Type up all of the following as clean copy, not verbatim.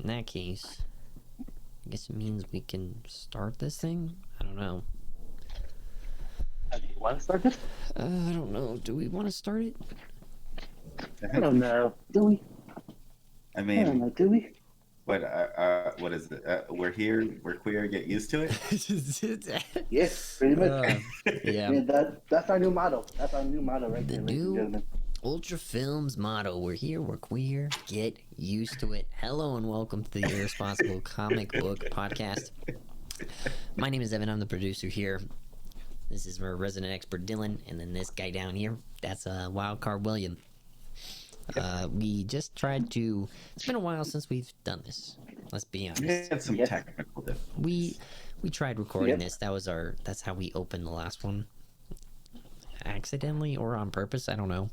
In that case, I guess it means we can start this thing? I don't know. Do you want to start this? I don't know. Do we want to start it? I don't know. Do we? I I don't mean, know. Do we? what is it? We're here. We're queer. Get used to it. Yes, pretty much. Yeah. That's our new motto. That's our new motto right The there, ladies and new gentlemen. Ultra Films motto. We're here, we're queer, get used to it. Hello and welcome to the Irresponsible Comic Book Podcast. My name is Evan, I'm the producer here. This is our resident expert Dylan, and then this guy down here, that's Wildcard William. We just tried to, it's been a while since we've done this, let's be honest. We had some technical difficulties. We tried recording this, that's how we opened the last one. Accidentally or on purpose, I don't know.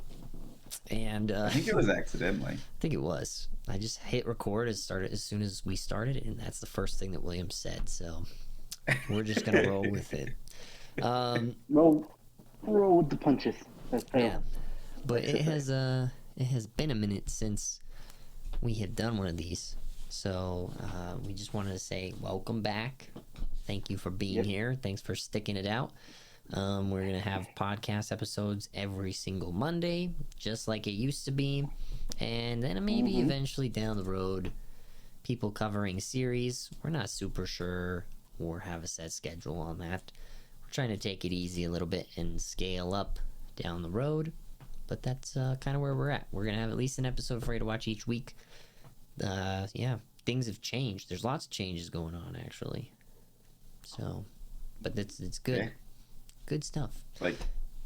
And I think it was accidentally. I think it was. I just hit record as soon as we started, and that's the first thing that William said. So we're just gonna roll with it. Roll with the punches. Yeah, but it has been a minute since we have done one of these, so we just wanted to say welcome back. Thank you for being here. Thanks for sticking it out. We're gonna have podcast episodes every single Monday, just like it used to be, and then maybe eventually down the road, people covering series. We're not super sure or have a set schedule on that. We're trying to take it easy a little bit and scale up down the road, but that's kind of where we're at. We're gonna have at least an episode for you to watch each week. Things have changed. There's lots of changes going on actually. So, but it's good. Yeah. Good stuff. Like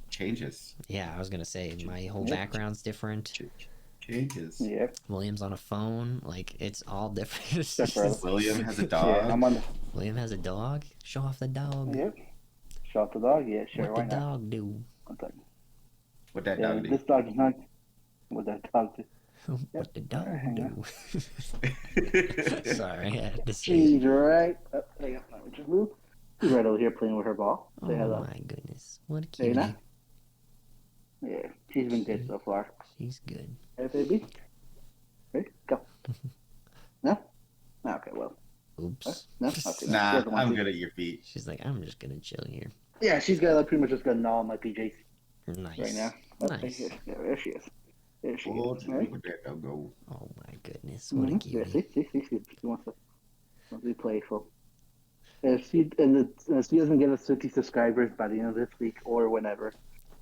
changes. Yeah, I was gonna say my whole background's different. Changes. Yeah. William's on a phone. Like it's all different. It's That's right. just- William has a dog. Yeah, I'm on. William has a dog. Show off the dog. Yep. Show off the dog. Yeah, sure. What Why the not? dog do? What that Yeah, dog do? this dog is not. What that dog do? What the dog Hang do? Sorry, I had to say. She's right. Oh, hang on. Let me just move. She's right over here playing with her ball. Say Oh hello. my goodness, what a Say cutie. that. Yeah, she's been good so far. She's good. Hey, baby. Ready? Go. No? Okay, well. Oops. No? Okay. No. She Nah, doesn't want I'm to. good at your feet. She's like, I'm just gonna chill here. Yeah, she's got pretty much just gonna gnaw on my PJs Nice. right now. Nice. Yeah, there she is. There she Oh, is. Right? where that dog go? Oh my goodness, what a Yeah, cutie. see. She wants to be playful. If she doesn't get us 50 subscribers by the end of this week or whenever,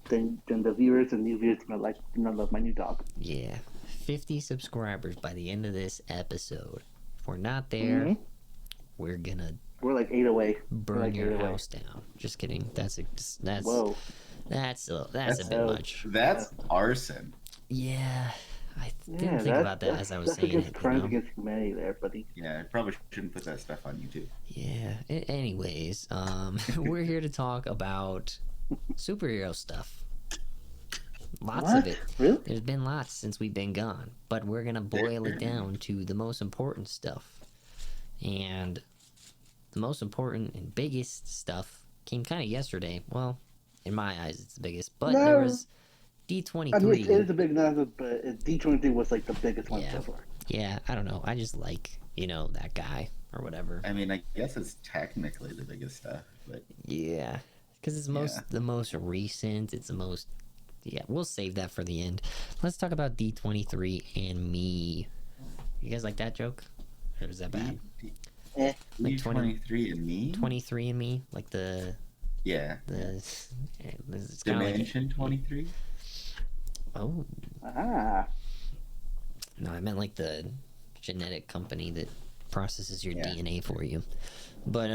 then the viewers and new viewers gonna love my new dog. Yeah, 50 subscribers by the end of this episode. If we're not there, we're gonna We're like 8 away. burn your 8 away. house down. Just kidding. That's Whoa. that's a bit so- much. That's arson. Yeah, I didn't Yeah, think about that as I was that's saying against it. crimes You know? against humanity there, buddy. Yeah, I probably shouldn't put that stuff on YouTube. Yeah. Anyways, we're here to talk about superhero stuff. Lots of it. Really? There's been lots since we've been gone, but we're gonna boil it down to the most important stuff. And the most important and biggest stuff came kind of yesterday. Well, in my eyes, it's the biggest. But there was D23. I mean, it is a big announcement, but D23 was like the biggest one Yeah. so far. Yeah, I don't know. I just like, that guy or whatever. I mean, I guess it's technically the biggest stuff, but Yeah, because it's the most recent. It's the most. Yeah, we'll save that for the end. Let's talk about D23 and Me. You guys like that joke? Or is that bad? Eh. Like D23 and Me? 23 and Me, like the Yeah. it's kind of like Dimension 23? oh Ah. no, I meant like the genetic company that processes your DNA for you. But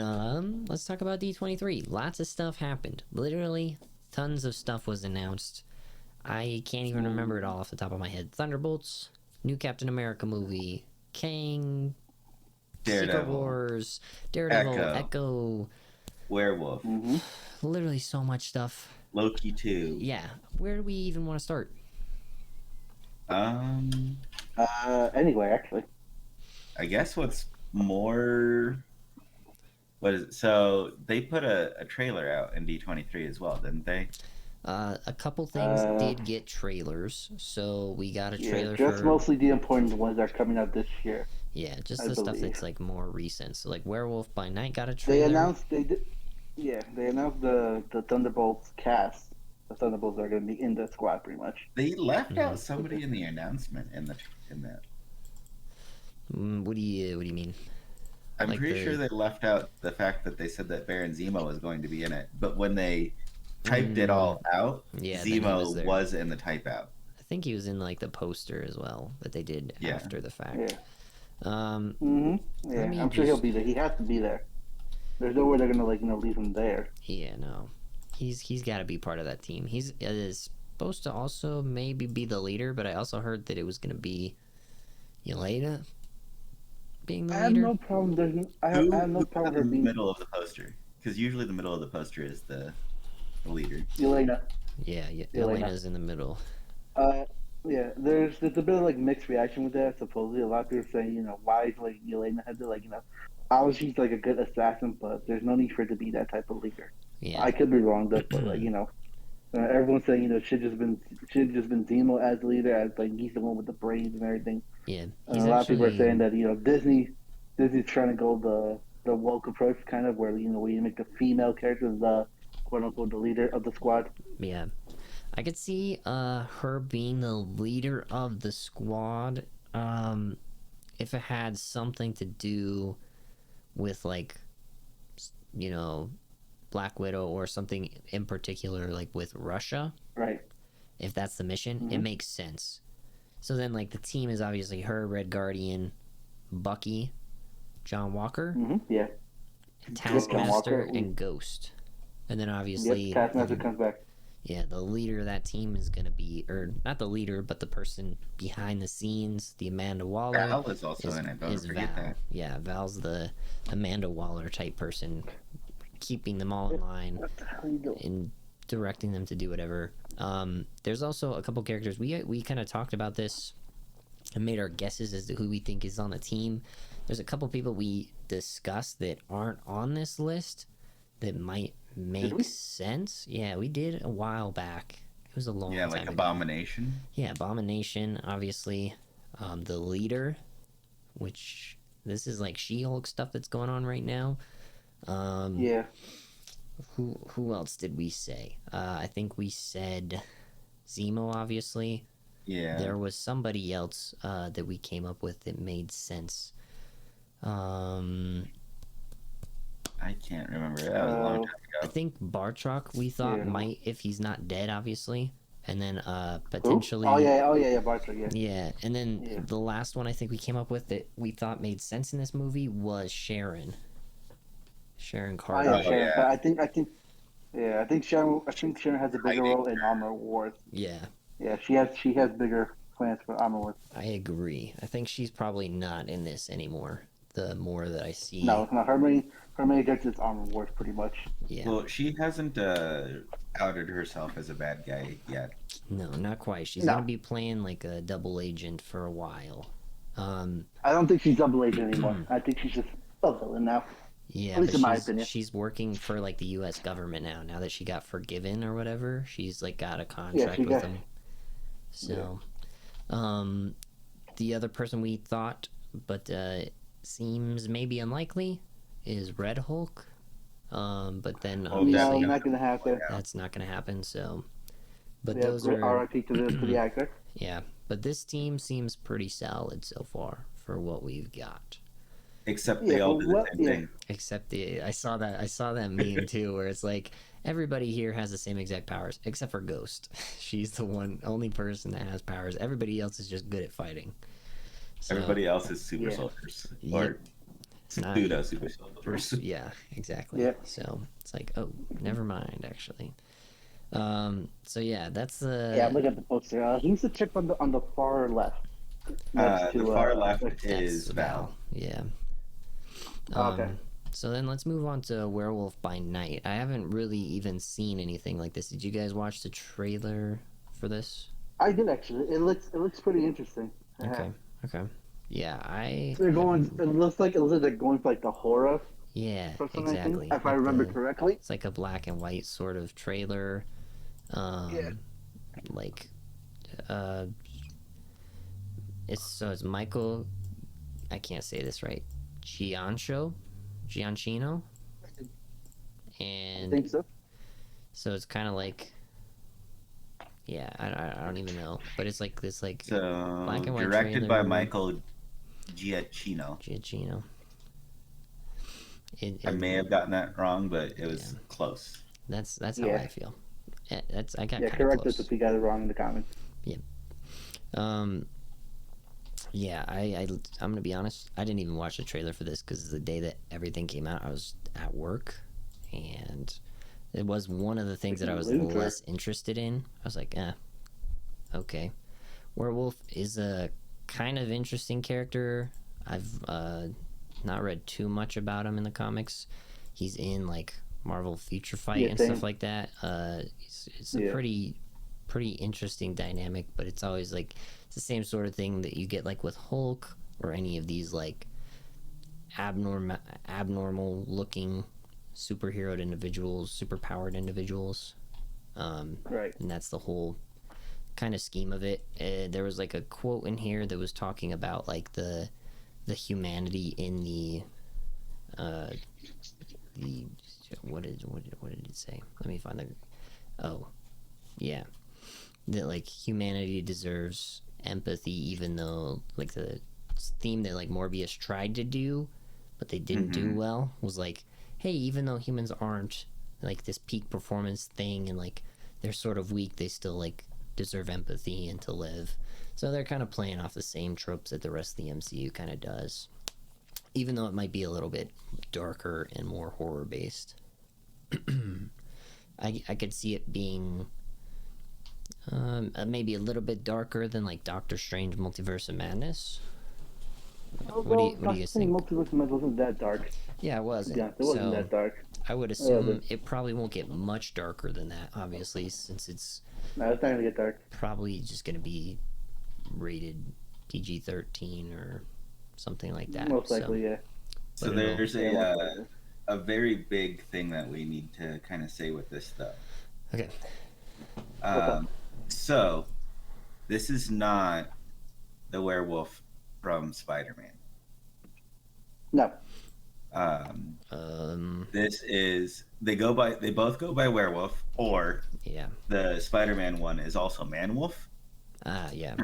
let's talk about D23. Lots of stuff happened. Literally, tons of stuff was announced. I can't even remember it all off the top of my head. Thunderbolts, new Captain America movie, Kang, Secret Daredevil. Wars, Daredevil, Echo. Echo. Werewolf. Literally so much stuff. Loki 2. Yeah, where do we even want to start? Anyway, actually. I guess what's more... What is it? So they put a trailer out in D23 as well, didn't they? A couple things did get trailers, so we got a Yeah, trailer just for mostly the important ones that are coming out this year. Yeah, just I the stuff believe. that's like more recent. So like Werewolf by Night got a They trailer. announced they did. Yeah, they announced the Thunderbolts cast. The Thunderbolts are going to be in the squad pretty much. They left Mhm. out somebody in the announcement in that. What do you mean? I'm Like pretty sure the they left out the fact that they said that Baron Zemo was going to be in it, but when they typed it mm, all out, yeah, then he was Zemo there. was in the type out. I think he was in like the poster as well that they did Yeah. after the fact. Yeah. Um, Yeah, let me I'm sure he'll just be there. He has to be there. There's no way they're gonna leave him there. yeah, no, he's got to be part of that team. He's is supposed to also maybe be the leader, but I also heard that it was gonna be Yelena being the I have leader. no problem. I have no Who's problem in with her the being middle of the poster? Because usually the middle of the poster is the leader. Elena. Yeah, Yelena. Yelena's in the middle. Uh, yeah. There's a bit of like mixed reaction with that. Supposedly, a lot of people are saying, why is like Elena had to obviously she's like a good assassin, but there's no need for her to be that type of leader. Yeah, I could be wrong though, but everyone's saying should just been Zemo as the leader, as like he's the one with the brains and everything. yeah, And he's a lot of people are saying actually that Disney's trying to go the woke approach, kind of where where you make the female character the quote unquote the leader of the squad. yeah. I could see her being the leader of the squad if it had something to do with like Black Widow or something in particular like with Russia. Right. If that's the mission, it makes sense. So then like the team is obviously her, Red Guardian, Bucky, John Walker, Yeah. Taskmaster, Walker. and Ghost. And then Yep. obviously Taskmaster comes back. yeah, the leader of that team is gonna be, or not the leader, but the person behind the scenes, the Amanda Waller. Val is also in it. Don't forget Val. that. Yeah, Val's the Amanda Waller type person, keeping them all in line What the hell are you doing? and directing them to do whatever. There's also a couple characters we kind of talked about this and made our guesses as to who we think is on the team. There's a couple people we discussed that aren't on this list that might make sense. Yeah, we did a while back. It was a long time like ago. Abomination. Yeah, Abomination, obviously. The leader, which this is like She-Hulk stuff that's going on right now. Yeah. Who else did we say? I think we said Zemo, obviously. Yeah. There was somebody else that we came up with that made sense. I can't remember. That was a long time ago. I think Bartrock we thought Yeah. might, if he's not dead, obviously. And then Who? potentially... Oh yeah, Bartra, yeah. Yeah, and then Yeah. the last one I think we came up with that we thought made sense in this movie was Sharon. Sharon Oh Carter. yeah, Sharon. yeah. But I think Sharon has a bigger role in Armor Wars. Yeah, Yeah, she has bigger plans for Armor Wars. I agree. I think she's probably not in this anymore. The more that I see. No, her main objective is Armor Wars, pretty much. Yeah. Well, she hasn't outed herself as a bad guy yet. No, not quite. She's No. gonna be playing like a double agent for a while. I don't think she's double agent anymore. I think she's just a villain now. Yeah, At least but in my opinion. she's working for like the U.S. government now. Now that she got forgiven or whatever, she's like got a Yeah, contract she with got. them. So, the other person we thought, but seems maybe unlikely, is Red Hulk. But then Oh, obviously No, not gonna happen. that's not gonna happen. So, but Yeah, those are R.I.P. to the actor. yeah. But this team seems pretty solid so far for what we've got. Except Yeah, they all but do the what- same yeah. thing. Except I saw that meme too, where it's like everybody here has the same exact powers except for Ghost. She's the only person that has powers. Everybody else is just good at fighting. So, Everybody else is super Yeah. soldiers. Yep. Or Not- pseudo super soldiers. yeah, exactly. Yeah. So it's like, oh, never mind, actually. So yeah, that's the Yeah, look at the poster. Who's the chick on the far left? The far left that's is Val. Yeah. Okay. So then let's move on to Werewolf by Night. I haven't really even seen anything like this. Did you guys watch the trailer for this? I did actually. It looks pretty interesting. Okay. Okay. Yeah, They're going. It looks like going for like the horror. Yeah, Person, I think, exactly. if I Like remember the- correctly. It's like a black and white sort of trailer. Like, it's Michael I can't say this right. Gianchino, I and think so. so it's kind of like, yeah, I don't even know, but it's like this like So black and white directed by trailer. Michael Giacchino. Giacchino. I may have gotten that wrong, but it was Yeah. cause. That's how Yeah. I feel. That's I got Yeah, kind of correct us close. if we got it wrong in the comments. Yeah, I'm gonna be honest. I didn't even watch the trailer for this because the day that everything came out, I was at work, and it was one of the things that I was Loser. less interested in. I was like, okay. Werewolf is a kind of interesting character. I've not read too much about him in the comics. He's in like Marvel Future Fight Yeah, and same. stuff like that. It's a Yeah. pretty interesting dynamic, but it's always like it's the same sort of thing that you get like with Hulk or any of these like abnormal looking superhero individuals, superpowered individuals. Right. And that's the whole kind of scheme of it. There was like a quote in here that was talking about like the humanity in the what did it say? Let me find the. Oh, yeah, that like humanity deserves empathy, even though like the theme that like Morbius tried to do, but they didn't do well, was like, hey, even though humans aren't like this peak performance thing and like they're sort of weak, they still like deserve empathy and to live. So they're kind of playing off the same tropes that the rest of the MCU kind of does, even though it might be a little bit darker and more horror based. I could see it being maybe a little bit darker than like Doctor Strange Multiverse of Madness. What do you guys think? Multiverse of Madness wasn't that dark. Yeah, it wasn't. Yeah, it wasn't So that dark. I would assume it probably won't get much darker than that, obviously, since it's No, it's not gonna get dark. probably just going to be rated PG-13 or something like that. Most likely, yeah. So But it'll- there's Yeah, most likely. a very big thing that we need to kind of say with this though. Okay. So this is not the werewolf from Spider-Man. No. This is they both go by werewolf, or Yeah. the Spider-Man one is also man-wolf. Yeah.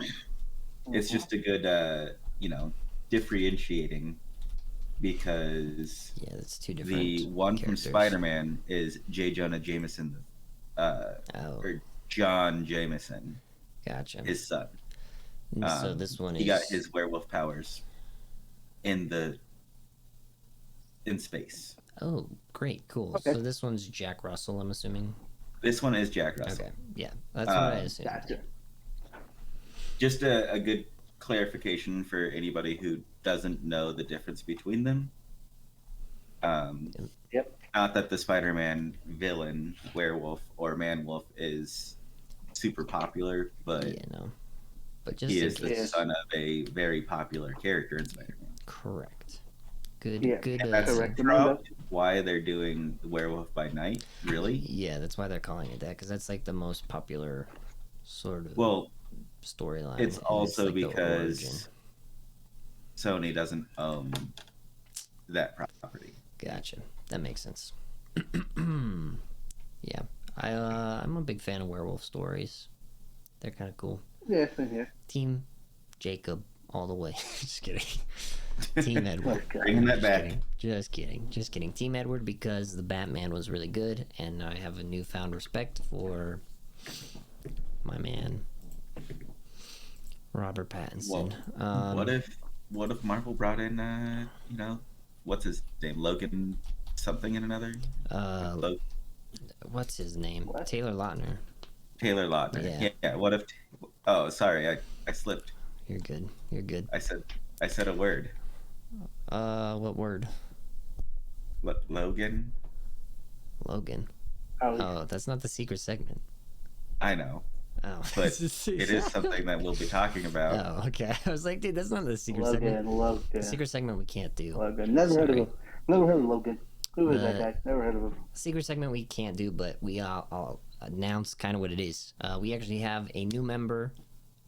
It's just a good differentiating, because Yeah, that's two different the one from characters. Spider-Man is J. Jonah Jameson, Oh, or John Jameson, gotcha. his son. And so this one He is got his werewolf powers in space. Oh, great, cool. Okay. So this one's Jack Russell, I'm assuming. This one is Jack Russell. Okay, yeah, that's what I assumed. Gotcha. Just a good clarification for anybody who doesn't know the difference between them. Yep. Not that the Spider-Man villain, werewolf or man-wolf, is super popular, but Yeah, no, but just he in is the case. son of a very popular character in Spider-Man. Correct. Good. Yeah, Good. And that's correct. why they're doing Werewolf by Night, really? Yeah, that's why they're calling it that, because that's like the most popular sort of Well, storyline. it's and also like the origin. because Sony doesn't own that property. Gotcha. That makes sense. Yeah, I'm a big fan of werewolf stories. They're kind of cool. Yeah, same here. Team Jacob all the way. Just kidding. Team Edward. Bringing that back. Just kidding. Team Edward, because the Batman was really good, and I have a newfound respect for my man, Robert Pattinson. Well, what if Marvel brought in what's his name, Logan something in another? What's his name? What? Taylor Lautner. Taylor Lautner. Yeah. What if? Oh, sorry, I slipped. You're good. I said a word. What word? Logan. Logan. Oh, that's not the secret segment. I know, Oh, but it is something that we'll be talking about. Oh, okay. I was like, dude, that's not the secret segment. Logan. The secret segment we can't do. Logan. Never heard of him. Never heard of Logan. Who is that guy? Never heard of him. Secret segment we can't do, but I'll announce kind of what it is. We actually have a new member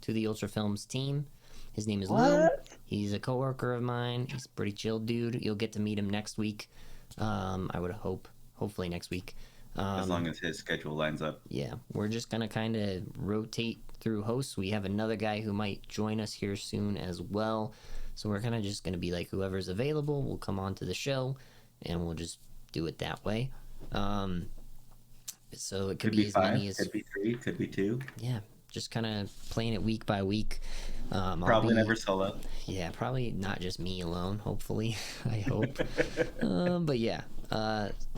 to the Ultra Films team. His name is Lou. What? He's a coworker of mine. He's a pretty chill dude. You'll get to meet him next week. I would hopefully next week. As long as his schedule lines up. Yeah, we're just gonna kind of rotate through hosts. We have another guy who might join us here soon as well. So we're kind of just gonna be like, whoever's available will come on to the show, and we'll just do it that way. So it could be as 5, many as could be 3, could be 2. yeah, just kind of playing it week by week. Probably never solo. Yeah, probably not just me alone. Hopefully, I hope. But yeah,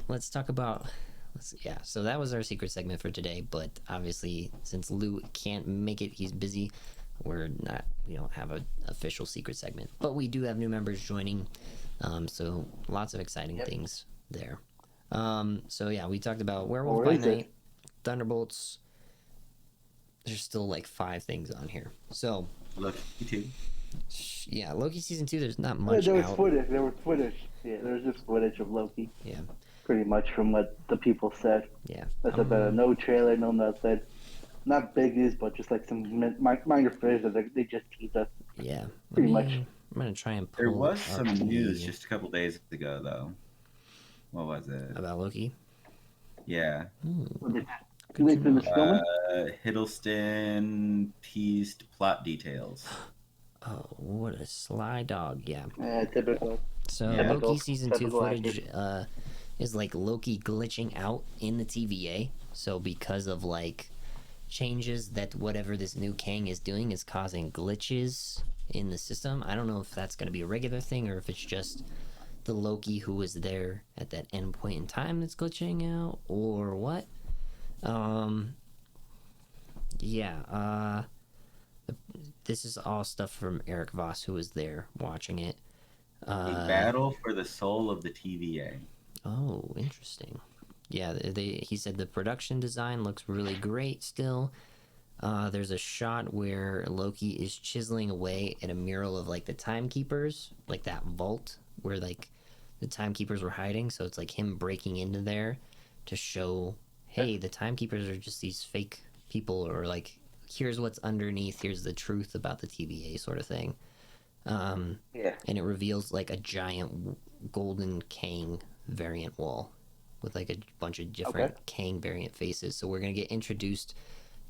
let's talk about. Yeah, so that was our secret segment for today. But obviously, since Lou can't make it, he's busy. We don't have an official secret segment, but we do have new members joining. So lots of exciting things there. So yeah, we talked about Werewolf by Night, Thunderbolts. There's still like 5 things on here. So Loki 2. Yeah, Loki season 2. There's not much. There was out. footage. There was footage. Yeah, there was just footage of Loki. Yeah. Pretty much from what the people said. Yeah. That's about no trailer, no nothing. Not big news, but just like some minor footage that they just teased us. Yeah. Pretty much. I'm gonna try and pull. There was up some news the- just a couple days ago, though. What was it? about Loki. Yeah. Did they finish filming? Hiddleston teased plot details. Oh, what a sly dog! Yeah. Typical. So Yeah. Loki season 2 Typical footage is like Loki glitching out in the TVA. So because of like changes that whatever this new Kang is doing is causing glitches in the system. I don't know if that's going to be a regular thing or if it's just the Loki who was there at that end point in time that's glitching out or what. This is all stuff from Eric Voss, who was there watching it. A battle for the soul of the TVA. Oh, interesting. Yeah, he said the production design looks really great still. There's a shot where Loki is chiseling away at a mural of like the timekeepers, like that vault where like the timekeepers were hiding. So it's like him breaking into there to show, hey, the timekeepers are just these fake people, or like, here's what's underneath, here's the truth about the TVA sort of thing. And it reveals like a giant golden Kang variant wall with like a bunch of different Kang variant faces. So we're going to get introduced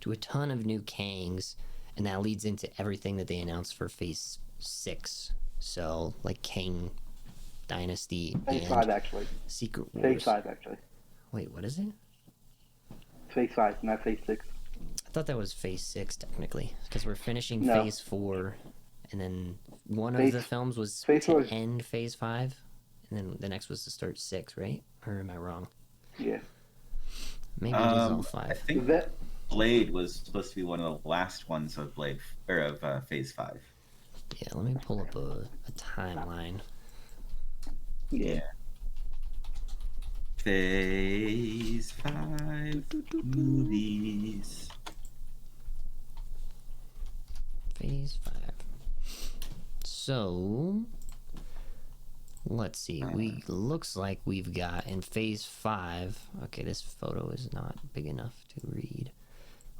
to a ton of new Kangs, and that leads into everything that they announced for Phase 6. So like Kang Dynasty Phase and 5, actually. Secret Wars. Phase 5, actually. Wait, what is it? Phase 5, not Phase 6. I thought that was Phase 6 technically, because we're finishing No. Phase 4, and then one of Phase- the films was Phase to 4 is- end Phase 5, and then the next was to start 6, right? Or am I wrong? Yeah. Maybe it is all I 5. think That, Blade was supposed to be one of the last ones of Phase 5. Yeah, let me pull up a timeline. yeah. Phase 5 movies. Phase 5. So, let's see. Looks like we've got in Phase 5. Okay, this photo is not big enough to read.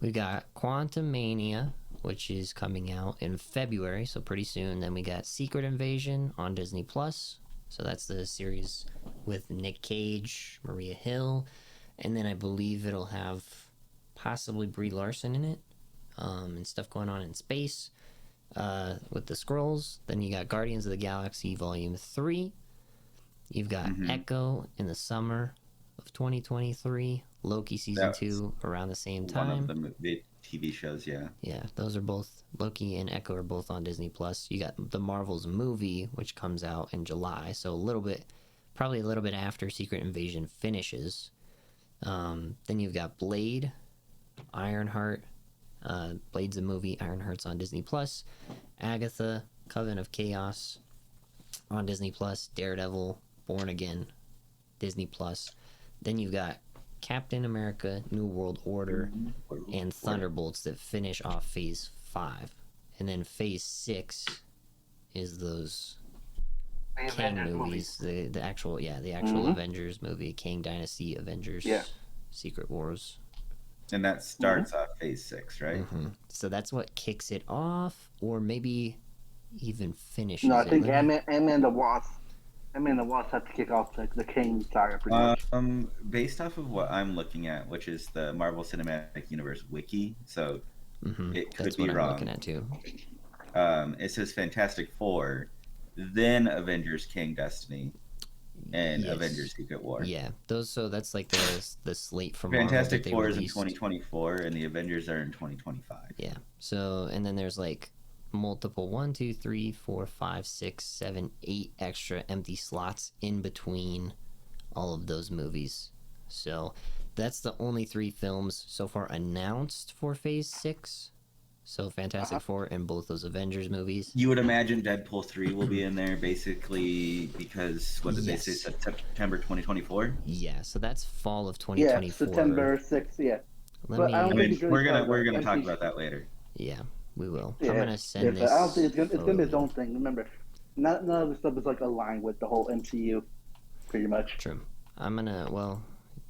We got Quantumania, which is coming out in February, so pretty soon. Then we got Secret Invasion on Disney Plus. So that's the series with Nick Cage, Maria Hill, and then I believe it'll have possibly Brie Larson in it, and stuff going on in space with the Skrulls. Then you got Guardians of the Galaxy Volume 3. You've got Echo in the summer of 2023. Loki Season 2 around the same time. One of the TV shows, yeah. Yeah, those are both, Loki and Echo are both on Disney Plus. You got the Marvels movie, which comes out in July, so probably a little bit after Secret Invasion finishes. Then you've got Blade, Ironheart. Blade's a movie, Ironheart's on Disney Plus. Agatha, Coven of Chaos on Disney Plus. Daredevil, Born Again, Disney Plus. Then you've got Captain America, New World Order, and Thunderbolts that finish off Phase 5. And then Phase 6 is those Kang movies. The actual Avengers movie, Kang Dynasty, Avengers, Secret Wars. And that starts off Phase 6, right? So that's what kicks it off, or maybe even finishes No, I it. think Let me- Ant-Man and the Wasp. Ant-Man and the Wasp have to kick off like the Kang saga pretty much. Based off of what I'm looking at, which is the Marvel Cinematic Universe wiki, so it could That's be what I'm looking wrong. at too. It says Fantastic Four, then Avengers King Destiny, and Yes. Avengers Secret War. Yeah, those. So that's like the slate from Marvel that Fantastic they Four is in released. 2024, and the Avengers are in 2025. Yeah. So and then there's like multiple 1, 2, 3, 4, 5, 6, 7, 8 extra empty slots in between all of those movies. So that's the only 3 films so far announced for Phase 6. So Fantastic Four and both those Avengers movies. You would imagine Deadpool 3 will be in there basically because, what did they say, Yes. September 2024? Yeah, so that's fall of Yeah, 2024. September 6th. Yeah, Let but me. I don't I think mean, it's really we're part of gonna the talk MCU. about that later. Yeah, we will. Yeah, I'm gonna send but this. I don't think it's gonna be its photo. own thing. Remember, none of the stuff is like aligned with the whole MCU, pretty much. True. I'm gonna. Well,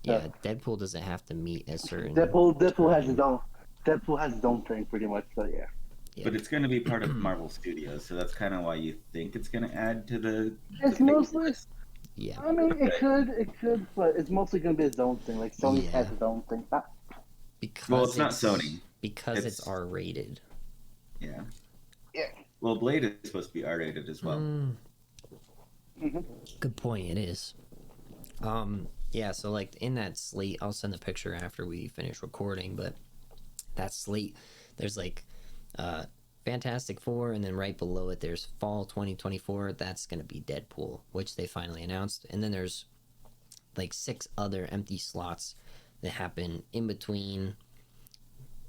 yeah. Deadpool doesn't have to meet a certain. Deadpool has his own. Deadpool has his own thing, pretty much. So yeah. But it's going to be part of Marvel Studios, so that's kind of why you think it's going to add to the. It's mostly. Yeah. I mean, it could, but it's mostly gonna be its own thing. Like Sony has its own thing. Because Well, it's not Sony. Because it's It's- R-rated. Yeah. Yeah. Well, Blade is supposed to be R-rated as well. Good point. It is. Yeah. So like in that slate, I'll send a picture after we finish recording. But that slate, there's like, Fantastic Four, and then right below it, there's Fall 2024. That's gonna be Deadpool, which they finally announced. And then there's like 6 other empty slots that happen in between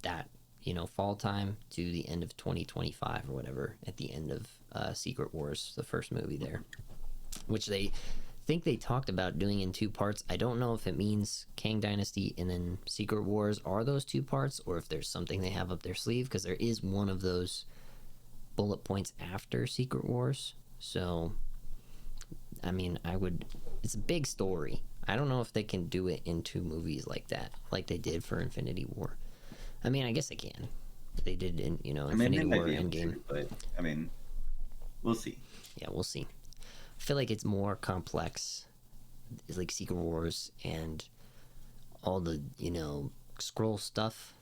that, fall time to the end of 2025 or whatever, at the end of Secret Wars, the first movie there, which they think they talked about doing in 2 parts. I don't know if it means Kang Dynasty and then Secret Wars are those 2 parts, or if there's something they have up their sleeve, because there is one of those bullet points after Secret Wars. So I mean, it's a big story. I don't know if they can do it in 2 movies like that, like they did for Infinity War. I mean, I guess they can. They did in, Infinity War Endgame. But I mean, we'll see. Yeah, we'll see. I feel like it's more complex. It's like Secret Wars and all the, scroll stuff.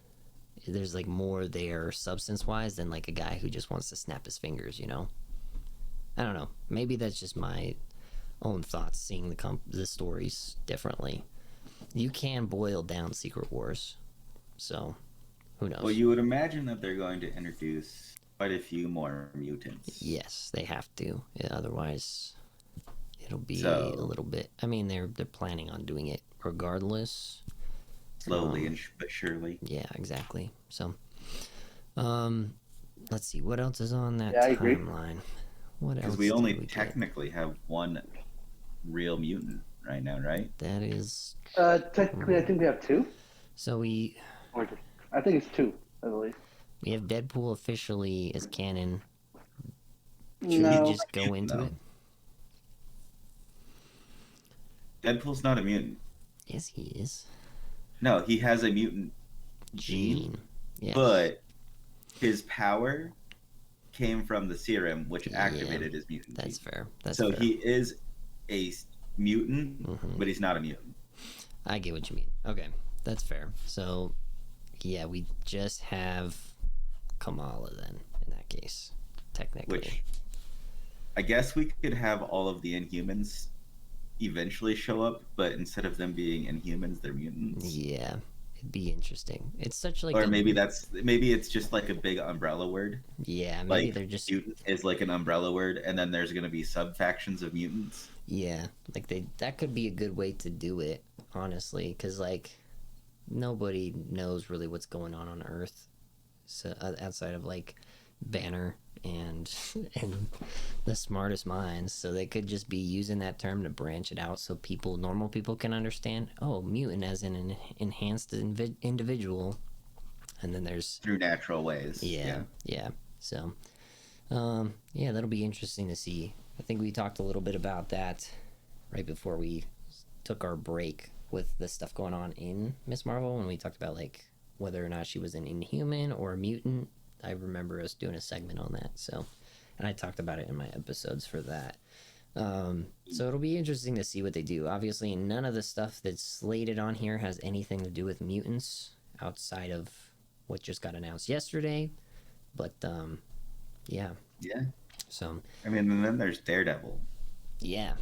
There's like more there substance-wise than like a guy who just wants to snap his fingers, I don't know. Maybe that's just my own thoughts, seeing the stories differently. You can boil down Secret Wars, so who knows? Well, you would imagine that they're going to introduce quite a few more mutants. Yes, they have to. Yeah, otherwise, it'll be So- a little bit. I mean, they're planning on doing it regardless. Slowly but surely. Yeah, exactly. So, let's see what else is on that Yeah, I agree. timeline. What else? Because we did only get? technically have one real mutant right now, right? That is. Technically, I think we have 2. So Or I think it's 2, I believe. we have Deadpool officially as canon. Should No. we just go into No. it? Deadpool's not a mutant. Yes, he is. No, he has a mutant Gene. Yes. but his power came from the serum, which Yeah, activated his mutant That's gene. fair. That's So fair. he is a mutant, Mhm. but he's not a mutant. I get what you mean. Okay, that's fair. So, yeah, we just have Kamala then, in that case, technically. Which I guess we could have all of the Inhumans eventually show up, but instead of them being Inhumans, they're mutants. Yeah, it'd be interesting. It's such like Or a, maybe it's just like a big umbrella word. yeah, maybe Like they're just mutant is like an umbrella word, and then there's gonna be sub factions of mutants. yeah, like that could be a good way to do it, honestly, because like nobody knows really what's going on Earth, so outside of like Banner and and the smartest minds, so they could just be using that term to branch it out so normal people can understand. Oh, mutant as in an enhanced individual, and then there's Through natural ways. yeah. So, yeah, that'll be interesting to see. I think we talked a little bit about that right before we took our break with the stuff going on in Miss Marvel, when we talked about like whether or not she was an Inhuman or a mutant. I remember us doing a segment on that. So, and I talked about it in my episodes for that. So it'll be interesting to see what they do. Obviously, none of the stuff that's slated on here has anything to do with mutants outside of what just got announced yesterday. But yeah. Yeah. So I mean, and then there's Daredevil. yeah,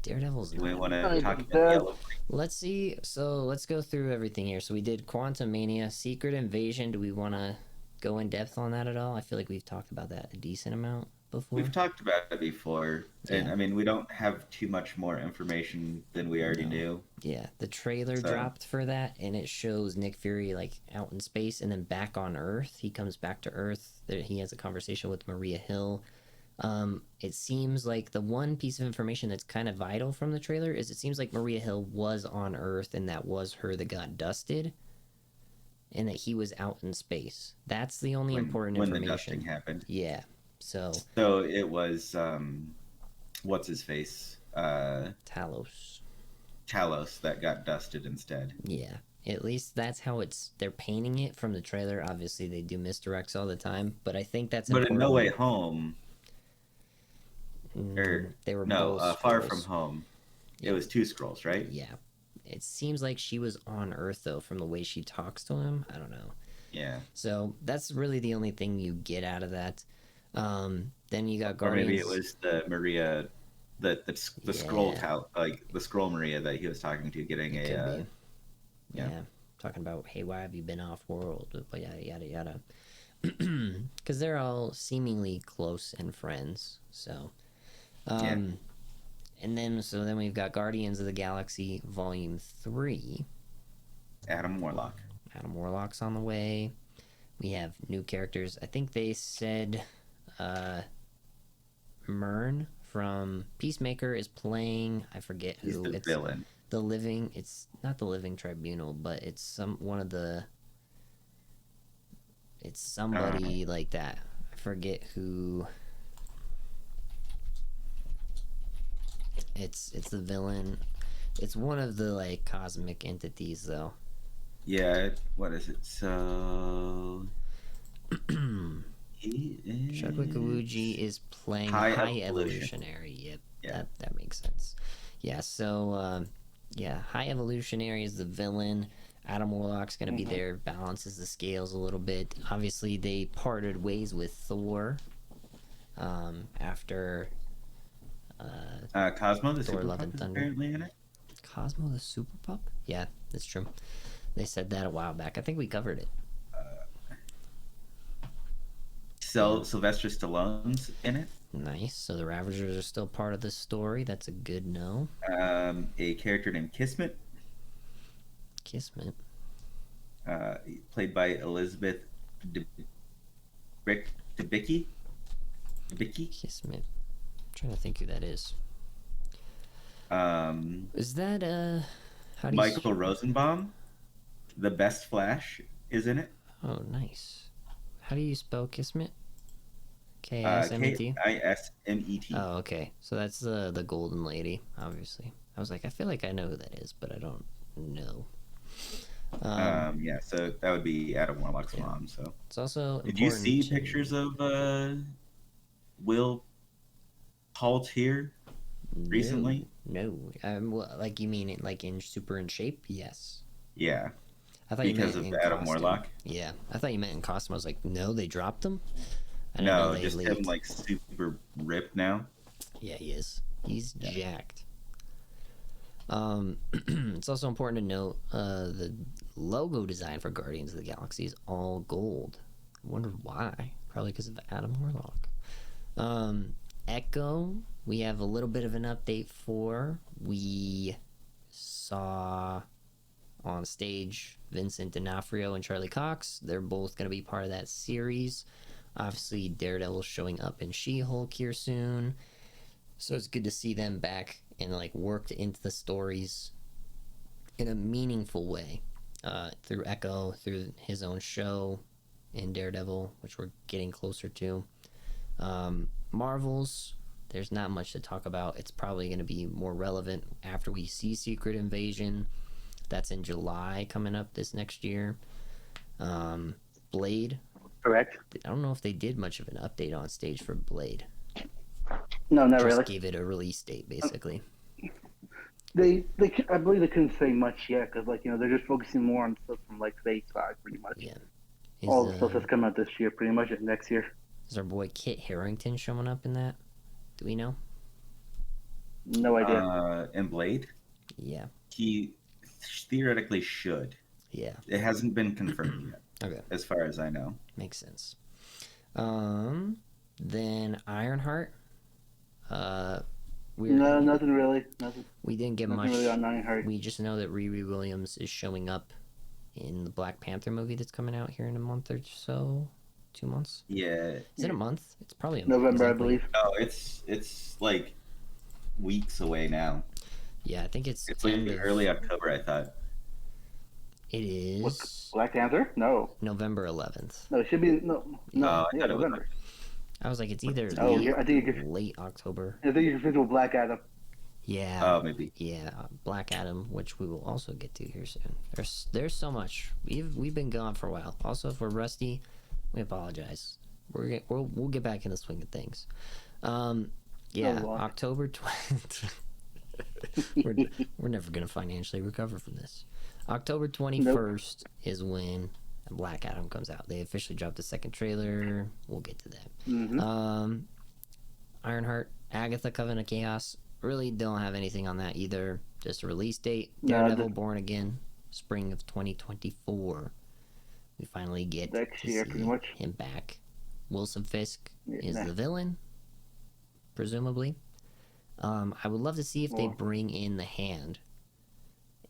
Daredevil's. Do we not- want to I talk mean, about Yellow? Let's see. So let's go through everything here. So we did Quantum Mania, Secret Invasion. Do we want to go in depth on that at all? I feel like we've talked about that a decent amount before. We've talked about it before, and Yeah. I mean, we don't have too much more information than we already No. knew. Yeah, the trailer So- dropped for that, and it shows Nick Fury like out in space and then back on Earth. He comes back to Earth. He has a conversation with Maria Hill. It seems like the one piece of information that's kind of vital from the trailer is it seems like Maria Hill was on Earth, and that was her that got dusted, and that he was out in space. That's the only important when the information. dusting happened. Yeah. So So it was what's his face? Talos. Talos that got dusted instead. Yeah. At least that's how they're painting it from the trailer. Obviously, they do misdirects all the time, but I think that's But in important. No Way Home, They were no, both Far Skrulls. From Home, Yeah. it was two scrolls, right? Yeah. It seems like she was on Earth, though, from the way she talks to him. I don't know. Yeah. So that's really the only thing you get out of that. Then you got Or Guardians. maybe it was the Maria, the scroll Yeah. like the scroll Maria that he was talking to, getting It a could be. yeah. Yeah. Talking about, hey, why have you been off world? Yada, yada, yada. Because they're all seemingly close and friends. So, Yeah. and then we've got Guardians of the Galaxy Volume 3. Adam Warlock. Adam Warlock's on the way. We have new characters. I think they said Myrn from Peacemaker is playing. I forget He's who. the It's villain. the living. It's not the Living Tribunal, but it's one of the. It's somebody like that. I forget who. It's the villain. It's one of the like cosmic entities though. Yeah. What is it? So he is Chadwick Awuji is playing High High Evolution. Evolutionary. Yep, Yeah. that makes sense. Yeah, so High Evolutionary is the villain. Adam Warlock's gonna be there, balances the scales a little bit. Obviously, they parted ways with Thor after Cosmo, the Thor: super Love pup, and is Thunder. apparently in it. Cosmo the Super Pup. Yeah, that's true. They said that a while back. I think we covered it. Sylvester Stallone's in it. Nice. So the Ravagers are still part of the story. That's a good no. A character named Kismet, Kismet. played by Elizabeth Debicki. Kismet. I'm trying to think who that is. Um, Is that how do you Michael Rosenbaum, the best Flash, is in it. Oh, nice. How do you spell Kismet? K-I-S-M-E-T? Kismet. Oh, okay. So that's the golden lady, obviously. I was like, I feel like I know who that is, but I don't know. Yeah, so that would be Adam Warlock's Yeah. mom. So, It's also did you see important to- pictures of Will Paultier recently? No. Like you mean it like in super in shape? Yes. Yeah, I thought you because meant of in Adam costume. Warlock. Yeah, I thought you meant in costume. I was like, no, they dropped them. I didn't know No, they just him leaked. like super ripped now. Yeah, he is. He's jacked. It's also important to note the logo design for Guardians of the Galaxy is all gold. I wonder why. Probably because of Adam Warlock. Echo, we have a little bit of an update for. We saw on stage Vincent D'Onofrio and Charlie Cox. They're both going to be part of that series. Obviously, Daredevil showing up in She-Hulk here soon. So it's good to see them back and like worked into the stories in a meaningful way through Echo, through his own show in Daredevil, which we're getting closer to. Marvels, there's not much to talk about. It's probably going to be more relevant after we see Secret Invasion. That's in July coming up this next year. Blade. Correct. I don't know if they did much of an update on stage for Blade. No, not Just really. gave it a release date, basically. I believe they couldn't say much yet because, like, they're just focusing more on stuff from like Phase 5, pretty much. Yeah. All the stuff that's coming out this year, pretty much, and next year. Is our boy Kit Harington showing up in that? Do we know? No idea. In Blade, Yeah. he theoretically should. Yeah. It hasn't been confirmed yet. Okay. As far as I know. Makes sense. Then Ironheart. No, nothing really. Nothing. We didn't get Nothing much. really on Ironheart. We just know that Riri Williams is showing up in the Black Panther movie that's coming out here in a month or so. 2 months? Yeah. Is it a month? It's probably a November, exactly. I believe. No, it's like weeks away now. Yeah, I think it's like early October, I thought. It is What, Black Panther? No. November 11th. No, it should be no. I Yeah, thought it was November. I was like, it's either I think you're late October. I think you're confused with Black Adam. Yeah. Oh, maybe. Yeah, Black Adam, which we will also get to here soon. There's so much. We've been gone for a while. Also, if we're rusty, we apologize. We'll get back in the swing of things. Yeah, Oh, wow. October 20th. we're never gonna financially recover from this. October 21st is when Black Adam comes out. They officially dropped the second trailer. We'll get to that. Mm-hmm. Ironheart, Agatha, Coven of Chaos. Really don't have anything on that either. Just a release date. No, Daredevil, Born Again, spring of 2024. We finally get Next to year, see pretty much. him back. Wilson Fisk is nah. the villain, presumably. I would love to see if they bring in the Hand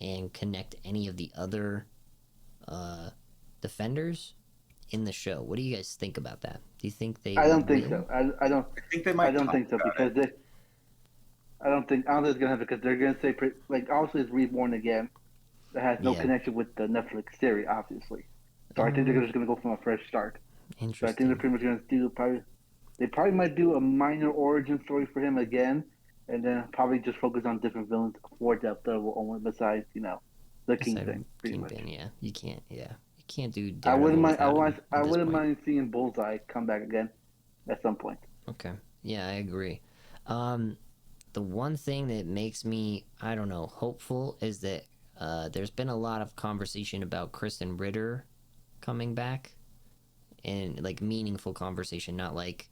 and connect any of the other Defenders in the show. What do you guys think about that? Do you think they? I don't think will? so. I don't. I think they might. I don't talk think so about because it. I don't think it's gonna happen because they're gonna say like obviously it's Reborn Again. That has no Yeah. connection with the Netflix series, obviously. So I think they're just gonna go from a fresh start. So I Interesting. think they're pretty much gonna do They probably might do a minor origin story for him again, and then probably just focus on different villains for Daredevil only besides the Kingpin, pretty much. Kingpin, yeah. You can't do I Daredevil wouldn't mind. without him I at this wouldn't point. mind seeing Bullseye come back again at some point. Okay. Yeah, I agree. The one thing that makes me, I don't know, hopeful is that there's been a lot of conversation about Kristen Ritter coming back, and like meaningful conversation, not like,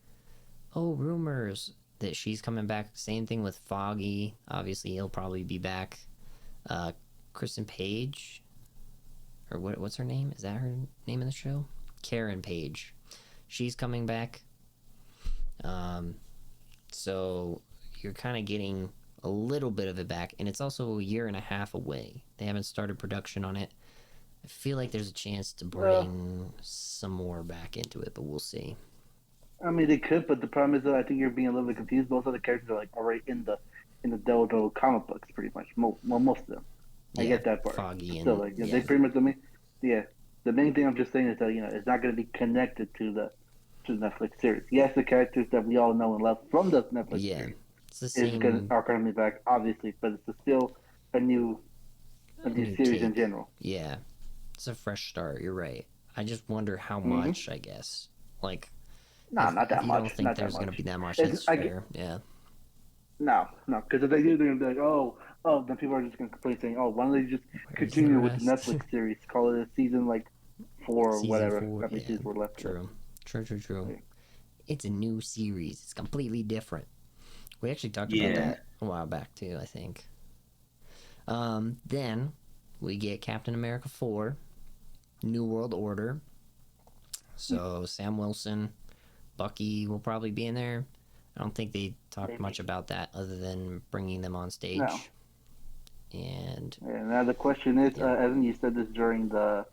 oh, rumors that she's coming back. Same thing with Foggy. Obviously, he'll probably be back. Kristen Page, or what's her name? Is that her name in the show? Karen Page. She's coming back. So you're kind of getting a little bit of it back, and it's also a year and a half away. They haven't started production on it. I feel like there's a chance to bring some more back into it, but we'll see. I mean, they could, but the problem is that I think you're being a little bit confused. Most of the characters are like already in the Daredevil comic books, pretty much. Most of them. I get that part. Foggy and Still, like they pretty much the main thing I'm just saying is that it's not going to be connected to the Netflix series. Yes, the characters that we all know and love from the Netflix series it's the same. are going to be back, obviously, but it's still a new series take. in general. Yeah, it's a fresh start. You're right. I just wonder how much. I guess like. No, not that you much. don't think not there's that going to much. be that much? That's fair. Yeah. No, because if they do, they're going to be like, oh, then people are just going to complain saying, oh, why don't they just continue with the Netflix series? Call it a season 4 or Season whatever. 4, How many seasons were left? True. Yeah. It's a new series. It's completely different. We actually talked about that a while back too, I think. Then we get Captain America 4, New World Order. So Sam Wilson, Bucky will probably be in there. I don't think they talked much about that other than bringing them on stage. No. And now the question is, Evan, you said this during the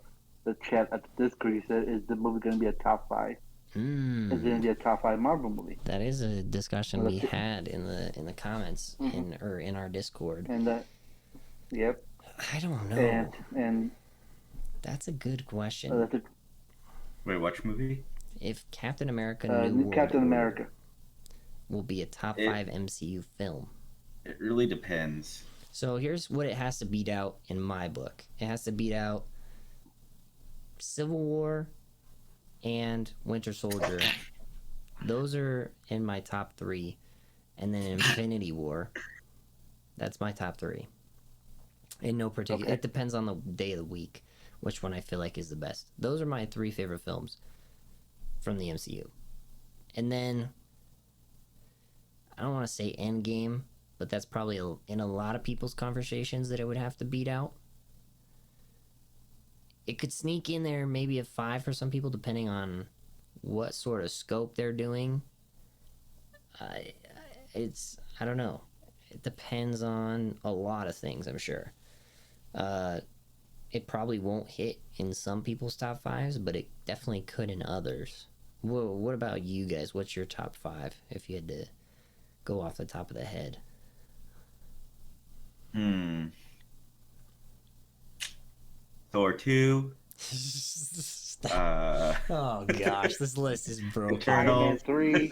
chat at the Discord. You said, is the movie going to be a top 5? Is it going to be a top 5 Marvel movie? That is a discussion we had in the comments in our Discord. And yep. I don't know. And that's a good question. Wait, which movie? If Captain America New World Captain Order America will be a top 5 MCU film. It really depends. So here's what it has to beat out in my book. It has to beat out Civil War, and Winter Soldier. Those are in my top 3. And then Infinity War. That's my top 3. In no particular... Okay. It depends on the day of the week, which one I feel like is the best. Those are my 3 favorite films from the MCU. And then... I don't want to say Endgame, but that's probably in a lot of people's conversations that it would have to beat out. It could sneak in there maybe a 5 for some people, depending on what sort of scope they're doing. I don't know. It depends on a lot of things, I'm sure. It probably won't hit in some people's top 5s, but it definitely could in others. Whoa, what about you guys? What's your top 5 if you had to go off the top of the head? Thor 2. Oh gosh, this list is broken. Iron Man Eternals. 3.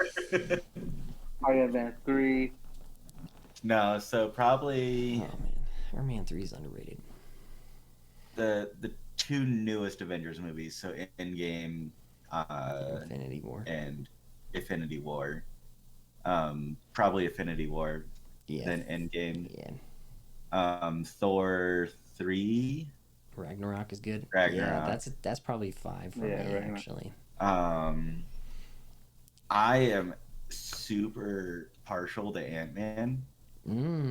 Iron Man 3. No, so probably Oh man, Iron Man 3 is underrated. the 2 newest Avengers movies, so Endgame, Infinity War. and Infinity War. Probably Infinity War, Yeah. then Endgame. Yeah. Thor 3. Ragnarok is good. Ragnarok. Yeah, that's probably 5 for me, Ragnarok. actually. I am super partial to Ant-Man.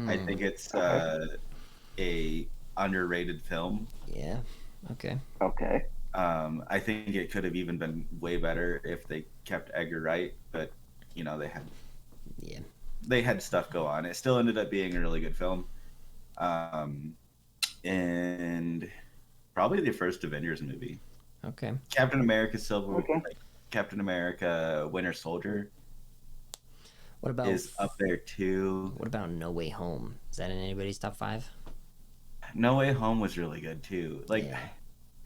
I think it's a underrated film. Yeah. Okay. Okay. I think it could have even been way better if they kept Edgar Wright, but you know they had stuff go on. It still ended up being a really good film. And probably the first Avengers movie. Okay. Captain America Captain America Winter Soldier What about is up there too. What about No Way Home? Is that in anybody's top 5? No Way Home was really good too. Like Yeah.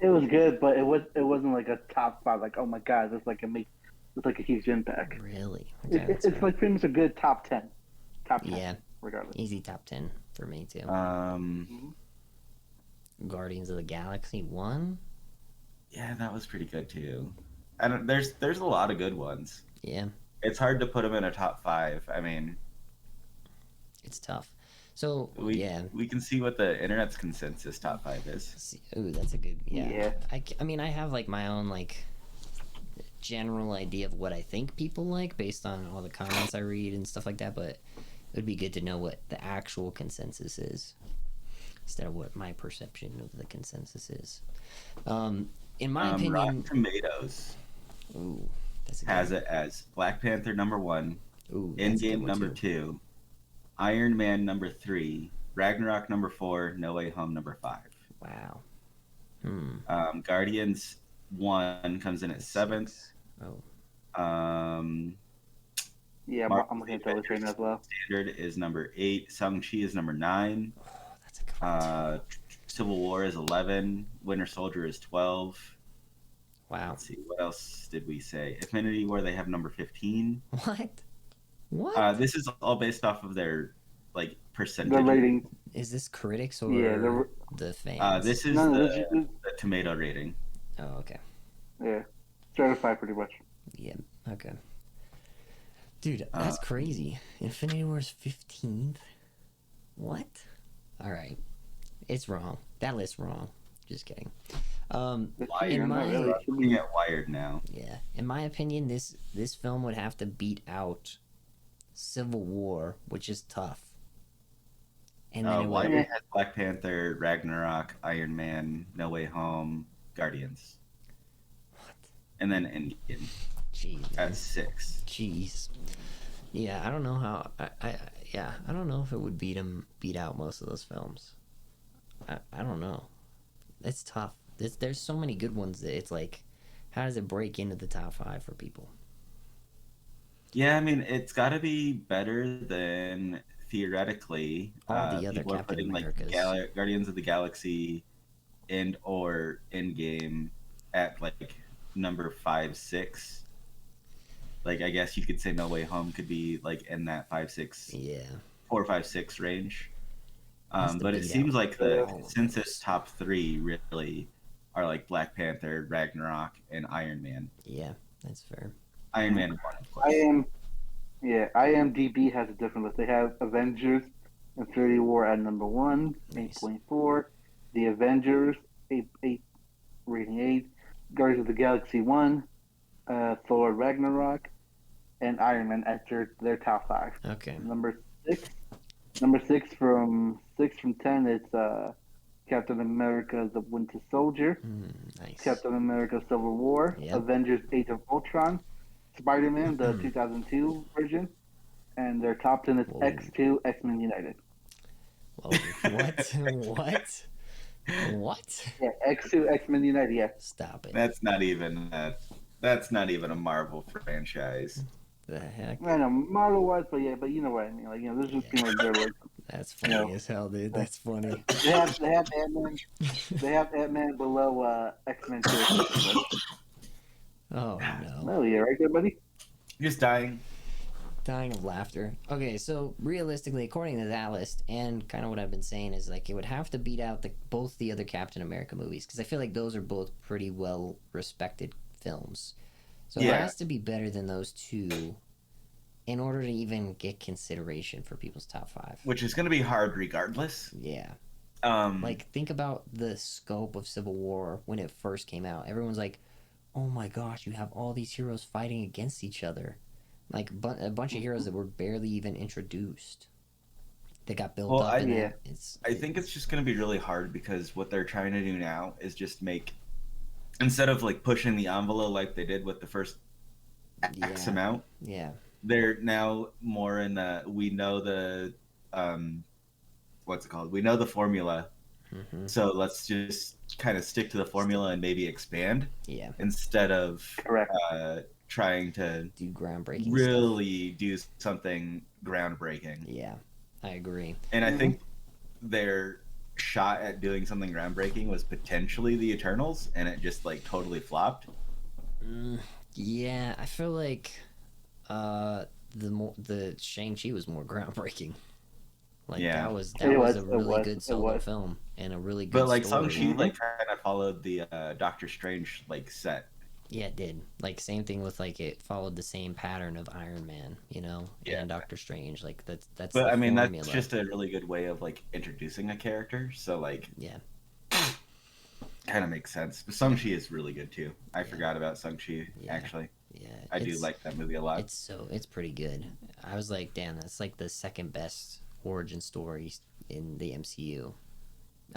It was good, but it wasn't like a top 5. Like, oh my god, it's like a huge impact. Really? Okay, It's like pretty much a good top 10. Top 10. Yeah. Regardless. Easy top 10 for me too. Guardians of the Galaxy 1? Yeah, that was pretty good too. There's a lot of good ones. Yeah. It's hard to put them in a top 5. I mean, it's tough. So we can see what the internet's consensus top 5 is. Ooh, that's a good. Yeah. Yeah. I mean, I have like my own like general idea of what I think people like based on all the comments I read and stuff like that. But it would be good to know what the actual consensus is instead of what my perception of the consensus is. In my opinion, Rotten Tomatoes ooh, that's a has it as Black Panther number 1, ooh, that's a good Endgame one, number too. 2, Iron Man number 3, Ragnarok number 4, No Way Home number 5. Wow. Guardians 1 comes in at 7th. Oh. Yeah, I'm looking at those right now as well. Standard is number 8. Shang-Chi is number 9. Oh, that's a good one. Civil War is 11. Winter Soldier is 12. Wow. Let's see, what else did we say? Infinity War, they have number 15. What? This is all based off of their like percentage. The rating. Is this critics or the fans? This is the tomato rating. Oh, okay. Yeah. Certified pretty much. Yeah. Okay. Dude, that's crazy. Infinity War is 15th. What? All right. It's wrong. That list's wrong. Just kidding. Wired. Really. Looking at Wired now. Yeah. In my opinion, this film would have to beat out Civil War, which is tough. And then Wired has Black Panther, Ragnarok, Iron Man, No Way Home, Guardians. What? And then Endgame. Jeez. At 6. Jeez. Yeah, I don't know how. I don't know if it would beat out most of those films. I don't know. It's tough. There's so many good ones that it's like, how does it break into the top 5 for people? Yeah, I mean, it's got to be better than theoretically. All the other people are Captain putting Americas. like Guardians of the Galaxy and or Endgame at like number 5, 6. Like, I guess you could say No Way Home could be like in that 5, 6, Yeah. 4, 5, 6 range. That's the But it beat seems out. like the Oh. consensus top 3 really are like Black Panther, Ragnarok, and Iron Man. Yeah, that's fair. Iron Man 1, of I course. am. Yeah, IMDb has a different list. They have Avengers: Infinity War at number one, Nice. 8.4. The Avengers, 8 rating 8. Guardians of the Galaxy 1, Thor Ragnarok, and Iron Man enter their top five. Okay. Number six from 10. It's Captain America: The Winter Soldier, Nice. Captain America: Civil War, Yep. Avengers: Age of Ultron, Spider-Man, the 2002 version, and their top 10 is Whoa. X2, X-Men United. Whoa, what? What? What? Yeah, X2, X-Men United. Yeah, Stop it. That's not even a Marvel franchise. The heck? I know Marvel-wise, but you know what I mean. Like, this is just like their like. That's funny as hell, dude. That's funny. They have Ant-Man. They have Ant-Man below X-Men 2. Oh no. Oh yeah, right there, buddy. Just dying. Dying of laughter. Okay, so realistically, according to that list, and kind of what I've been saying is like it would have to beat out both the other Captain America movies because I feel like those are both pretty well respected films. So it Yeah. has to be better than those two in order to even get consideration for people's top five. Which is going to be hard regardless. Yeah. Like, Like, think about the scope of Civil War when it first came out. Everyone's like, oh my gosh, you have all these heroes fighting against each other. Like, a bunch of heroes that were barely even introduced. They got built Well, up. I think it's just going to be really hard because what they're trying to do now is just make, instead of like pushing the envelope like they did with the first X amount, Yeah. they're now more in the, we know the, what's it called? We know the formula. Mm-hmm. So let's just kind of stick to the formula and maybe expand Yeah. instead of Correct. trying to Do groundbreaking really do something groundbreaking. Yeah, I agree. And I think their shot at doing something groundbreaking was potentially the Eternals, and it just like totally flopped. Yeah, I feel like the Shang-Chi was more groundbreaking. Like Yeah. that was It a was, really good solo was. film and a really good But like story. Shang-Chi like kind of followed the Doctor Strange like set. Yeah, it did. Like same thing with like it followed the same pattern of Iron Man, and Doctor Strange. Like that's But the I mean formula. that's just a really good way of like introducing a character. So like Yeah. kind of makes sense. But Shang-Chi is really good too. I forgot about Shang-Chi Yeah. actually. Yeah. I do like that movie a lot. It's pretty good. I was like, damn, that's like the second best origin story in the MCU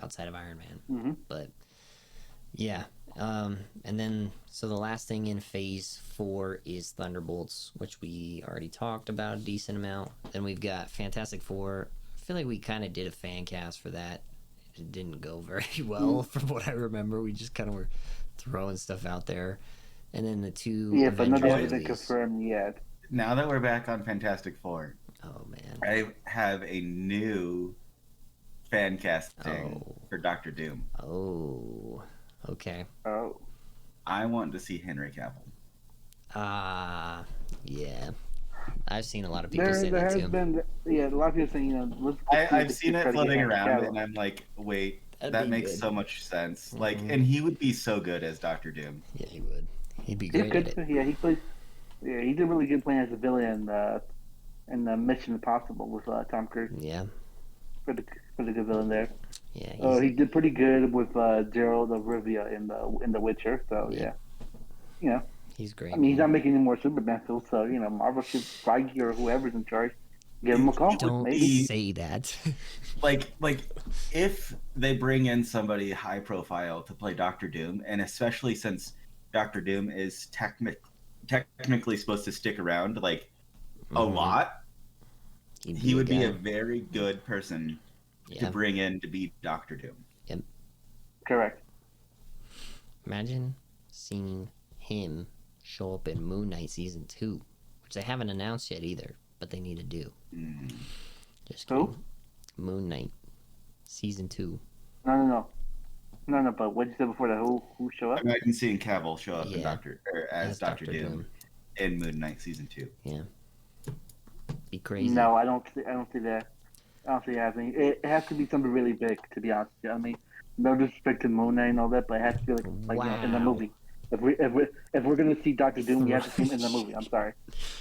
outside of Iron Man. Mm-hmm. But yeah, and then so the last thing in Phase 4 is Thunderbolts, which we already talked about a decent amount. Then we've got Fantastic Four. I feel like we kind of did a fan cast for that. It didn't go very well from what I remember. We just kind of were throwing stuff out there. And then the two But nothing has been movies. confirmed yet. Now that we're back on Fantastic Four, Oh man. I have a new fan casting for Doctor Doom. Oh. Okay. Oh. I want to see Henry Cavill. Yeah. I've seen a lot of people say There that has too. been, a lot of people saying, let's I've seen it try to get floating Henry around, Cavill. and I'm like, wait, That'd that be makes good. so much sense. Like, and he would be so good as Doctor Doom. Yeah, he would. He'd be He great could, at it. yeah, he plays. Yeah, he did really good playing as a villain in Mission Impossible with Tom Cruise. Yeah. Pretty good villain there. Yeah. He did pretty good with Gerald of Rivia in The Witcher. So yeah, He's great. I mean, he's not making any more Superman films, so Marvel should Feige or whoever's in charge give him a call. Don't maybe. say that. Like if they bring in somebody high profile to play Doctor Doom, and especially since Doctor Doom is technically supposed to stick around like a lot, he would be a very good person to bring in to be Doctor Doom. Yep. Correct. Imagine seeing him show up in Moon Knight season 2, which they haven't announced yet either, but they need to do. Just kidding. Who? Moon Knight season 2. No. But what did you say before that? Who show up? Imagine seeing Cavill show up Yeah. as Doctor Doom in Moon Knight season 2. Yeah. Be crazy. No, I don't see that. Honestly, I think it has to be something really big. To be honest, with you. I mean, no disrespect to Moon Knight and all that, but it has to be like in the Wow. movie. If we're gonna see Doctor Doom, we have to see him in the movie. I'm sorry.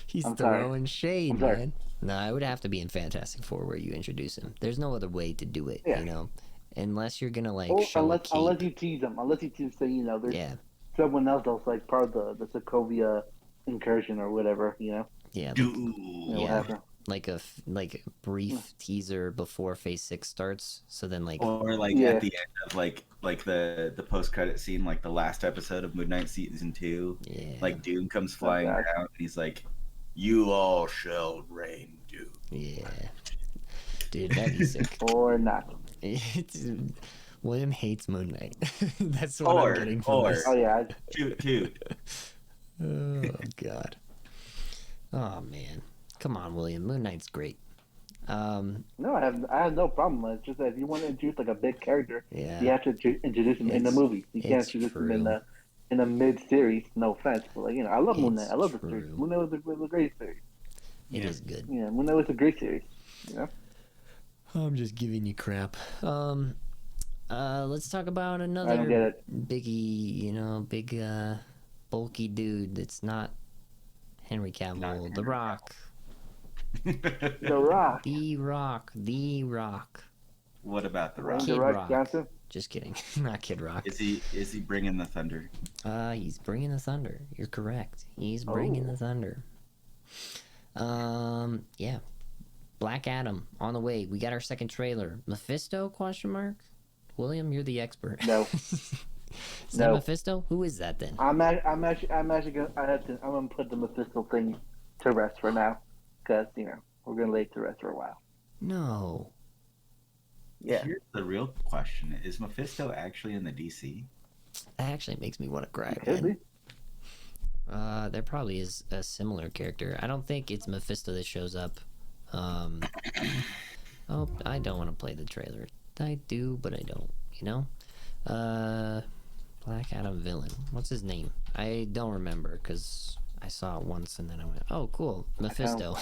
He's I'm sorry. throwing shade, I'm sorry. man. No, it would have to be in Fantastic Four where you introduce him. There's no other way to do it, Yeah. you know, unless you're gonna like Or show a unless cape. you tease them, say there's Yeah, someone else that's like part of the Sokovia incursion or whatever. yeah, like, Dude. What yeah, happened? like a brief teaser before Phase 6 starts. So then like Or like Yeah. at the end of like the post credit scene, like the last episode of Moon Knight season 2, yeah, like Doom comes flying God. down and he's like, "You all shall reign, Doom." yeah, dude, that'd be sick. Or not. It's, William hates Moon Knight. That's what I'm getting from or this. Oh yeah. Dude. Oh god. Oh man. Come on, William. Moon Knight's great. No, I have no problem. It's just that if you want to introduce like a big character, Yeah. you have to introduce him in the It's- movie. You can't it's introduce him true. in a mid series. No offense, but like I love Moon Knight. It's I love the series. true. Moon Knight was a great series. It is good. Yeah, Moon Knight was a great series. I'm just giving you crap. Let's talk about I don't get another it. biggie, big bulky dude that's not Henry Cavill. Not The Henry Rock. The Rock. The Rock. The Rock. What about the Dwayne Rock? Kid The Rock Rock. Johnson. Just kidding. Not Kid Rock. Is he bringing the thunder? He's bringing the thunder. You're correct. He's bringing the thunder. Yeah. Black Adam on the way. We got our second trailer. Mephisto? Question mark. William, you're the expert. No. Is No. that Mephisto? Who is that then? I'm actually gonna I'm gonna put the Mephisto thing to rest for now, because we're gonna lay it to rest for a while. No. Yeah. Here's the real question: is Mephisto actually in the DC? That actually makes me want to cry, Could man. be. There probably is a similar character. I don't think it's Mephisto that shows up. Oh, I don't want to play the trailer. I do, but I don't, Black Adam villain. What's his name? I don't remember, because I saw it once and then I went, oh, cool, Mephisto.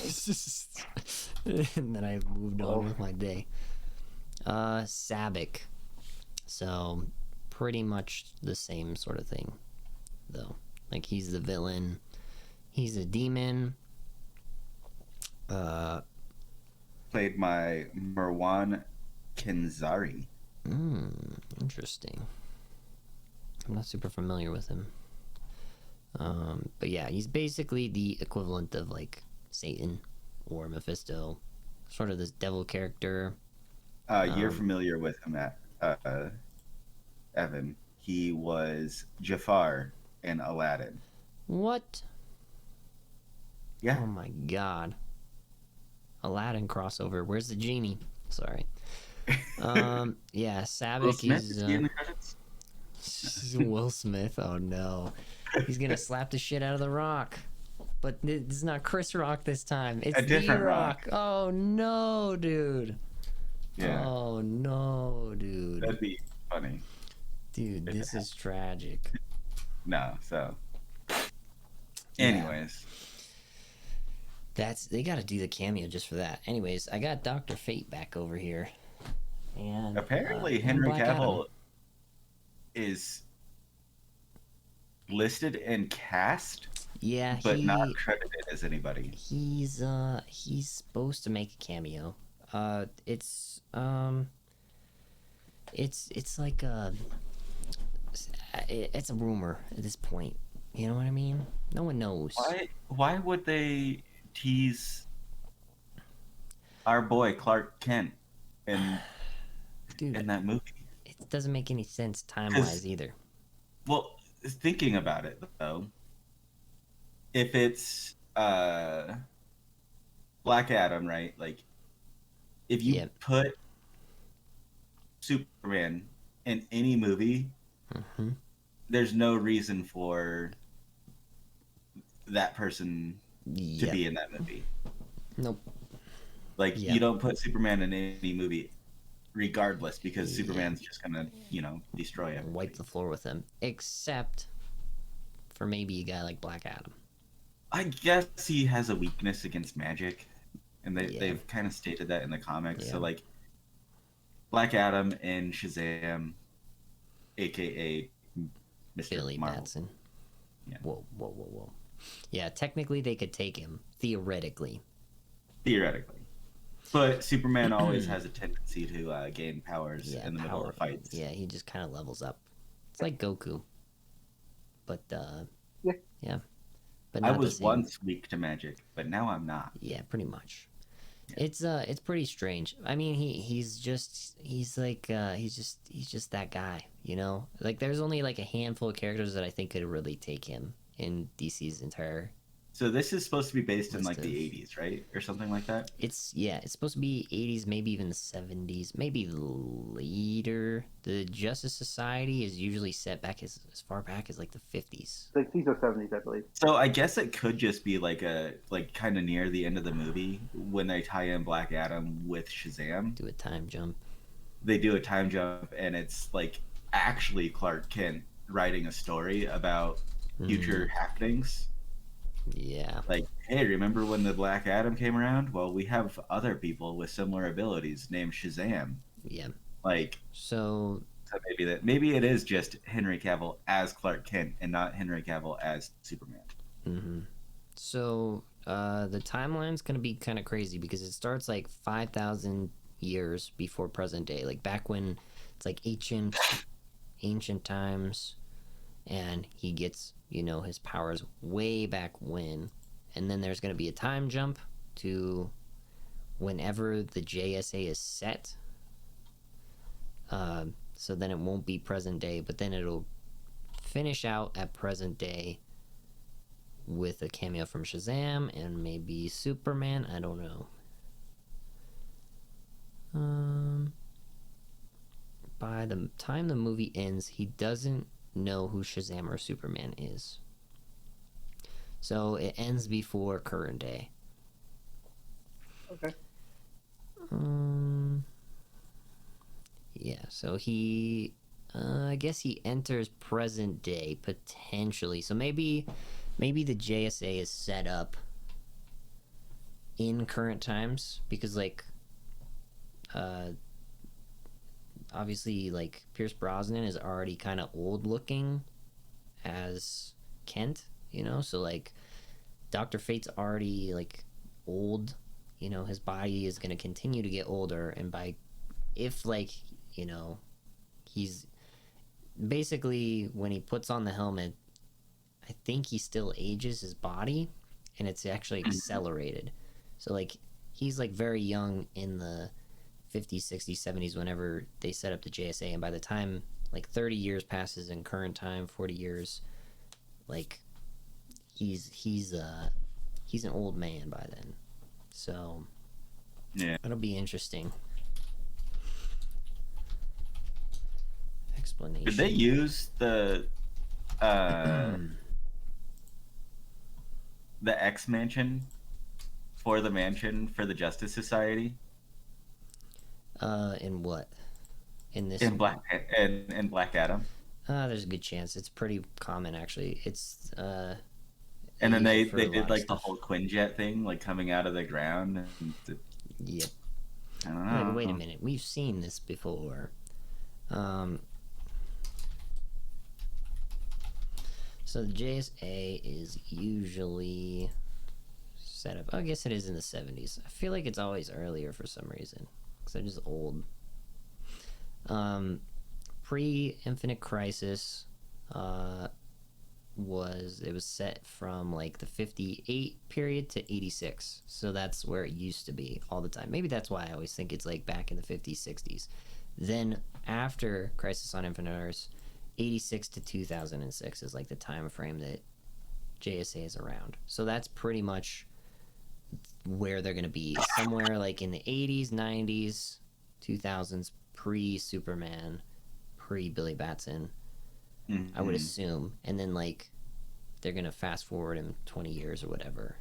And then I moved on with my day. Sabik. So, pretty much the same sort of thing, though. Like, he's the villain. He's a demon. Played by Marwan Kenzari. Interesting. I'm not super familiar with him. But yeah, he's basically the equivalent of like Satan or Mephisto, sort of this devil character. You're familiar with him, Evan. He was Jafar in Aladdin. What? Yeah. Oh my god. Aladdin crossover. Where's the genie? Sorry. Yeah, Will Sabik Smith, is is he in the credits? Will Smith. Oh no. He's gonna slap the shit out of the Rock. But it's not Chris Rock this time. It's A the different Rock. Rock. Oh no, dude. Yeah. Oh no, dude. That'd be funny. Dude, this is tragic. No, so. Anyways. They gotta do the cameo just for that. Anyways, I got Dr. Fate back over here. And Apparently, and Henry Black Cavill Adam. is listed and cast, Yeah, but not credited as anybody. he's supposed to make a cameo. It's like it's a rumor at this point. You know what I mean? No one knows. Why would they tease our boy Clark Kent in Dude, that movie? it doesn't make any sense time-wise either. Well, thinking about it though, if it's Black Adam, right? Like, if you put Superman in any movie, there's no reason for that person to be in that movie. Nope. Like, you don't put Superman in any movie regardless, because Superman's just gonna, destroy everything. Wipe the floor with him. Except for maybe a guy like Black Adam. I guess he has a weakness against magic. and they've kind of stated that in the comics. Yeah. So like Black Adam and Shazam, aka Mr. Billy Marvel. Batson. Yeah. Whoa. Yeah, technically they could take him. Theoretically. But Superman always has a tendency to gain powers Yeah, in the middle of fights. Yeah, he just kind of levels up. It's like Goku. But, Yeah. yeah. But I not the was same. once weak to magic, but now I'm not. Yeah, pretty much. Yeah. It's pretty strange. I mean, he's just that guy, you know? Like there's only like a handful of characters that I think could really take him in DC's entire. So this is supposed to be based in like List the of- 80s, right? Or something like that? It's supposed to be 80s, maybe even the 70s, maybe later. The Justice Society is usually set back as far back as like the 50s. 60s or 70s, I believe. So I guess it could just be like kind of near the end of the movie when they tie in Black Adam with Shazam. Do a time jump. They do a time jump, and it's like actually Clark Kent writing a story about future happenings. Yeah. Like, hey, remember when the Black Adam came around? Well, we have other people with similar abilities named Shazam. Yeah. Like, So maybe it is just Henry Cavill as Clark Kent and not Henry Cavill as Superman. Mm-hmm. So the timeline's gonna be kind of crazy because it starts like 5,000 years before present day, like back when it's like ancient times, and he gets his powers way back when, and then there's gonna be a time jump to whenever the JSA is set. So then it won't be present day, but then it'll finish out at present day with a cameo from Shazam and maybe Superman. I don't know. By the time the movie ends, he doesn't know who Shazam or Superman is. So it ends before current day. Okay. Yeah, so he I guess he enters present day potentially. So maybe the JSA is set up in current times because like obviously like Pierce Brosnan is already kind of old looking as Kent, so like Dr. Fate's already like old, his body is going to continue to get older, and if like he's basically, when he puts on the helmet, I think he still ages his body, and it's actually accelerated. So like he's like very young in the 50s, 60s, 70s whenever they set up the JSA, and by the time like 30 years passes in current time, 40 years, like he's an old man by then. So yeah, it'll be interesting. Explanation. Did they use the X mansion for the mansion for the Justice Society? In what? In this? In Black Adam. There's a good chance. It's pretty common actually. It's And then they for a lot did of like the stuff. whole Quinjet thing, like coming out of the ground. And Yep. I don't know. Wait a minute. We've seen this before. So the JSA is usually set up. I guess it is in the 70s. I feel like it's always earlier for some reason because they're just old. Pre-Infinite Crisis was set from like the 58 period to 86, so that's where it used to be all the time. Maybe that's why I always think it's like back in the 50s, 60s. Then after Crisis on Infinite Earths, 86 to 2006 is like the time frame that JSA is around. So that's pretty much where they're going to be, somewhere like in the 80s, 90s, 2000s, pre-Superman, pre-Billy Batson, I would assume. And then like they're going to fast forward in 20 years or whatever.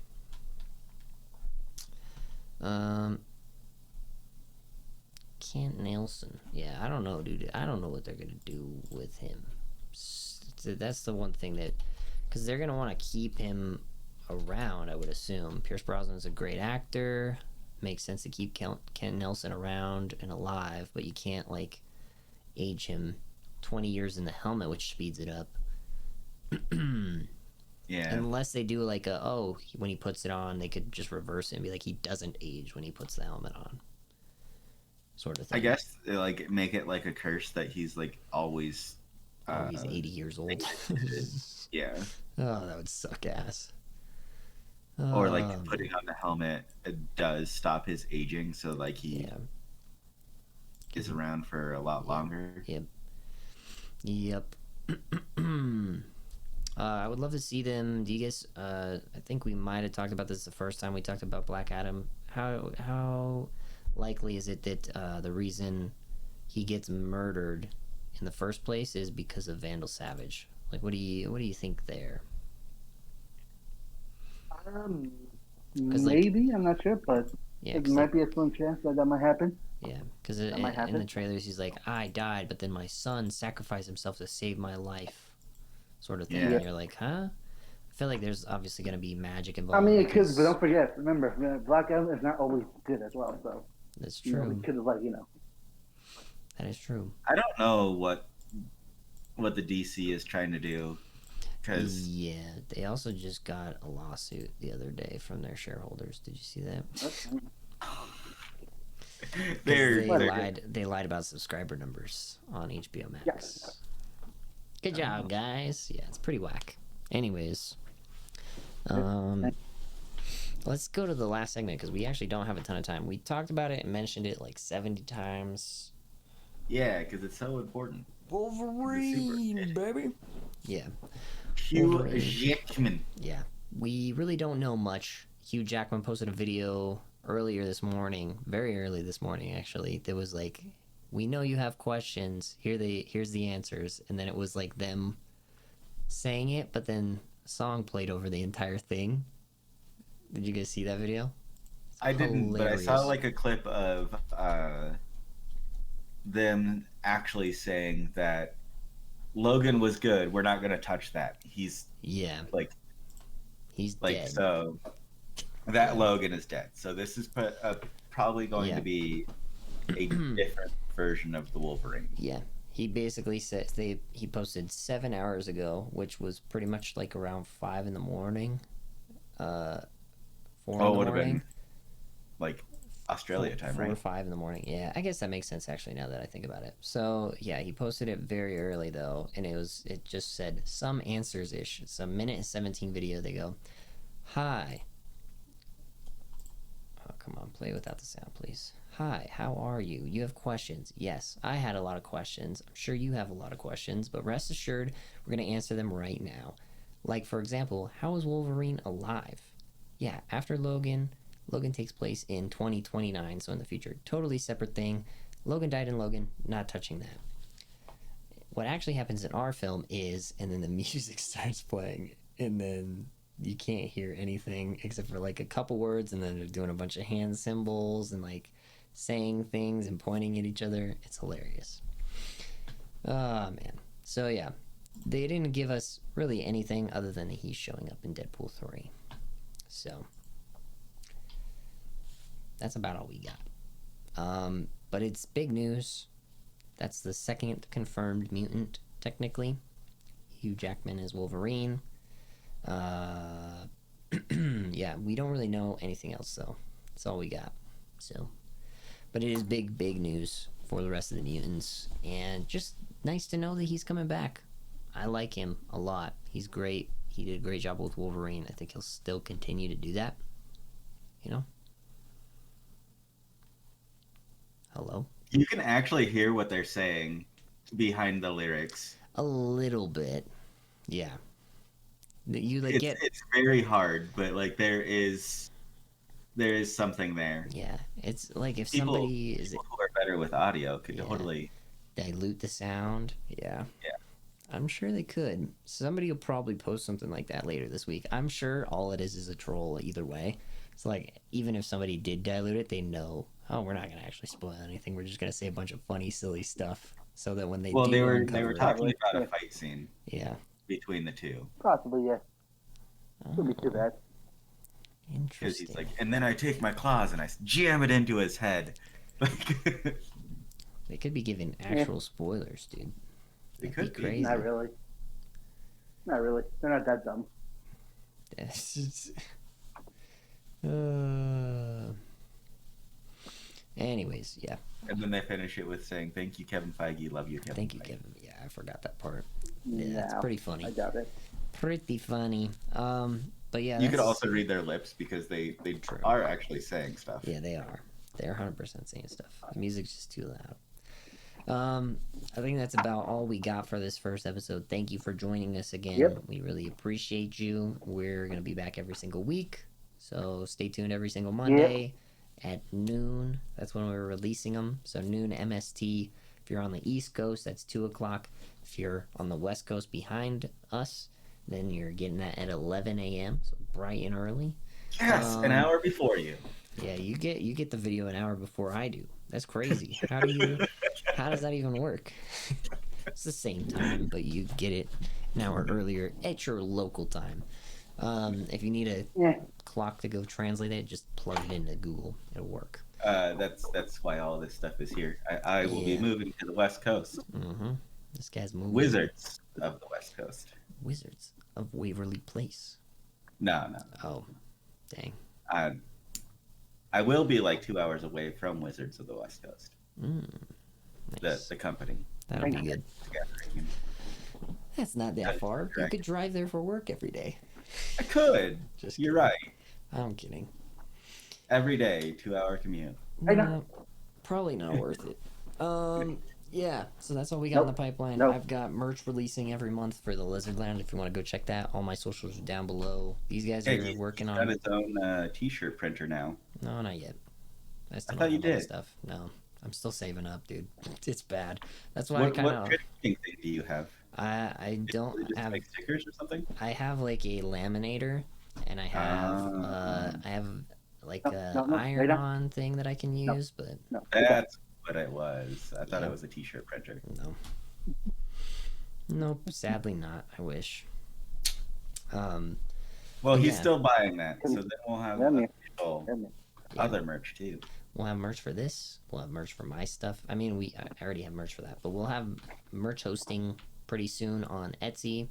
Kent Nelson. Yeah, I don't know, dude. I don't know what they're going to do with him. So that's the one thing that... Because they're going to want to keep him around, I would assume. Pierce Brosnan's a great actor. makes sense to keep Ken Nelson around and alive, but you can't like age him 20 years in the helmet, which speeds it up. Yeah. Unless they do like when he puts it on, they could just reverse it and be like he doesn't age when he puts the helmet on, sort of thing. I guess like make it like a curse that he's like always. He's 80 years old. Yeah. Oh, that would suck ass. Or like putting on the helmet does stop his aging, so like he is around for a lot longer. Yep. I would love to see them. Do you guys? I think we might have talked about this the first time we talked about Black Adam. How likely is it that the reason he gets murdered in the first place is because of Vandal Savage? Like, what do you think there? Maybe, I'm not sure, but it might be a slim chance that might happen. Yeah, because in the trailers he's like, I died, but then my son sacrificed himself to save my life, sort of thing. And you're like, huh? I feel like there's obviously going to be magic involved. I mean, but don't forget, remember, Black Adam is not always good as well, so. That's true. We could have, That is true. I don't know what the DC is trying to do. Cause they also just got a lawsuit the other day from their shareholders. Did you see that? They lied about subscriber numbers on HBO Max. Yes. Good job, guys. Yeah, it's pretty whack. Anyways, let's go to the last segment because we actually don't have a ton of time. We talked about it and mentioned it like 70 times. Yeah, because it's so important. Wolverine, baby. Yeah. Hugh Jackman. Yeah. We really don't know much. Hugh Jackman posted a video earlier this morning, very early this morning actually, that was like, we know you have questions, here's the answers, and then it was like them saying it, but then a song played over the entire thing. Did you guys see that video? I didn't, but I saw like a clip of them actually saying that Logan was good, we're not going to touch that. He's dead. So that Logan is dead. So this is probably going to be a different version of the Wolverine. Yeah. He basically said he posted 7 hours ago, which was pretty much like around 5 in the morning. 4 in the morning. Have been like Australia time, right? 4 or 5 in the morning. Yeah, I guess that makes sense actually now that I think about it. So yeah, he posted it very early though, and it just said some answers ish. It's a minute and 17 video. They go, "Hi." Oh come on, play without the sound, please. Hi, how are you? You have questions? Yes, I had a lot of questions. I'm sure you have a lot of questions, but rest assured, we're gonna answer them right now. Like for example, how is Wolverine alive? Yeah, after Logan takes place in 2029, so in the future. Totally separate thing. Logan died in Logan, not touching that. What actually happens in our film is, and then the music starts playing, and then you can't hear anything except for like a couple words, and then they're doing a bunch of hand symbols and like saying things and pointing at each other. It's hilarious. Oh, man. So yeah, they didn't give us really anything other than he's showing up in Deadpool 3. So that's about all we got. But it's big news. That's the second confirmed mutant, technically. Hugh Jackman is Wolverine. Yeah, we don't really know anything else, though. That's all we got. So, but it is big, big news for the rest of the mutants. And just nice to know that he's coming back. I like him a lot. He's great. He did a great job with Wolverine. I think he'll still continue to do that. You know? Hello? You can actually hear what they're saying behind the lyrics. A little bit. Yeah. It's very hard, but like there is something there. Yeah. It's like if people somebody who are better with audio could totally dilute the sound. Yeah. Yeah. I'm sure they could. Somebody will probably post something like that later this week. I'm sure all it is a troll either way. It's like, even if somebody did dilute it, they know, oh, we're not going to actually spoil anything. We're just going to say a bunch of funny, silly stuff so that when they they were talking about a fight scene. Yeah. Between the two. Possibly, yeah. Could be too bad. Because he's Interesting. like, and then I take my claws and I jam it into his head. They could be giving actual spoilers, dude. They That'd could be be. crazy. Not really. Not really. They're not that dumb. Anyways, yeah. And then they finish it with saying, "Thank you, Kevin Feige. Love you, Kevin." Thank you, Feige." Kevin. Yeah, I forgot that part. Yeah, that's No, pretty funny. I doubt it. Pretty funny. But yeah, You could that's- also read their lips because they True. are actually saying stuff. Yeah, they are. They're 100% saying stuff. The music's just too loud. I think that's about all we got for this first episode. Thank you for joining us again. Yep. We really appreciate you. We're gonna be back every single week, so stay tuned every single Monday at noon. That's when we're releasing them. So noon MST. If you're on the East Coast, that's 2:00. If you're on the West Coast behind us, then you're getting that at 11 a.m. So bright and early. Yes, an hour before you. Yeah, you get the video an hour before I do. That's crazy. How does that even work? It's the same time, but you get it an hour earlier at your local time. If you need a clock to go translate it, just plug it into Google. It'll work. That's why all this stuff is here. I will be moving to the West Coast. Mm-hmm. This guy's moving. Wizards of the West Coast. Wizards of Waverly Place. No. Oh, dang. I will be like 2 hours away from Wizards of the West Coast. Nice. The company. That'll be good. That's not that far. You could drive there for work every day. I could. Just You're kidding. right. I'm kidding. Every day, 2-hour commute. I know. No, probably not worth it. Yeah, so that's all we got in the pipeline. Nope. I've got merch releasing every month for the Lizardland. If you want to go check that, all my socials are down below. These guys are working He's on. got his own T-shirt printer now. No, not yet. I thought you have all the did. stuff. No, I'm still saving up, dude. It's bad. That's why What I kind of. printing thing do you have? I Do don't they just have. make stickers or something? I have like a laminator, and I have like a no, iron-on thing that I can use, but No. That's what it was. I thought Yeah. it was a T-shirt printer. no. Nope, sadly not. I wish. Well, he's Yeah. still buying that, so then we'll have Yeah, man. official Yeah. other merch too. We'll have merch for this. We'll have merch for my stuff. I mean, I already have merch for that, but we'll have merch hosting pretty soon on Etsy.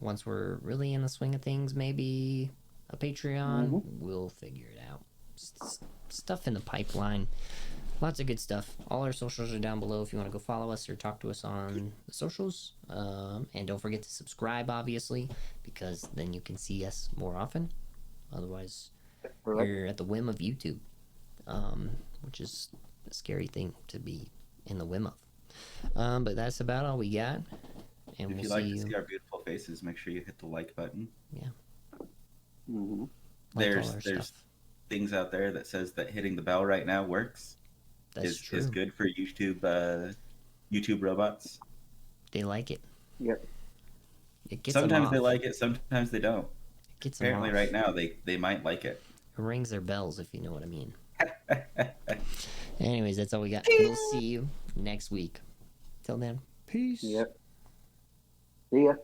Once we're really in the swing of things, maybe a Patreon. We'll figure it out. Stuff in the pipeline. Lots of good stuff. All our socials are down below if you want to go follow us or talk to us on the socials. And don't forget to subscribe, obviously, because then you can see us more often. Otherwise, you're at the whim of YouTube, which is a scary thing to be in the whim of. But that's about all we got. And If we'll you'd like see to you. see our beautiful faces, make sure you hit the like button. Yeah. Mm-hmm. Like all There's our stuff. things out there that says that hitting the bell right now works. That's true. Is good for YouTube robots. They like it. Yep. It gets Sometimes them they off. like it, sometimes they don't. It gets them Apparently, off. right now they might like it. It rings their bells, if you know what I mean. Anyways, that's all we got. We'll see you next week. Till then, peace. Yep. See ya.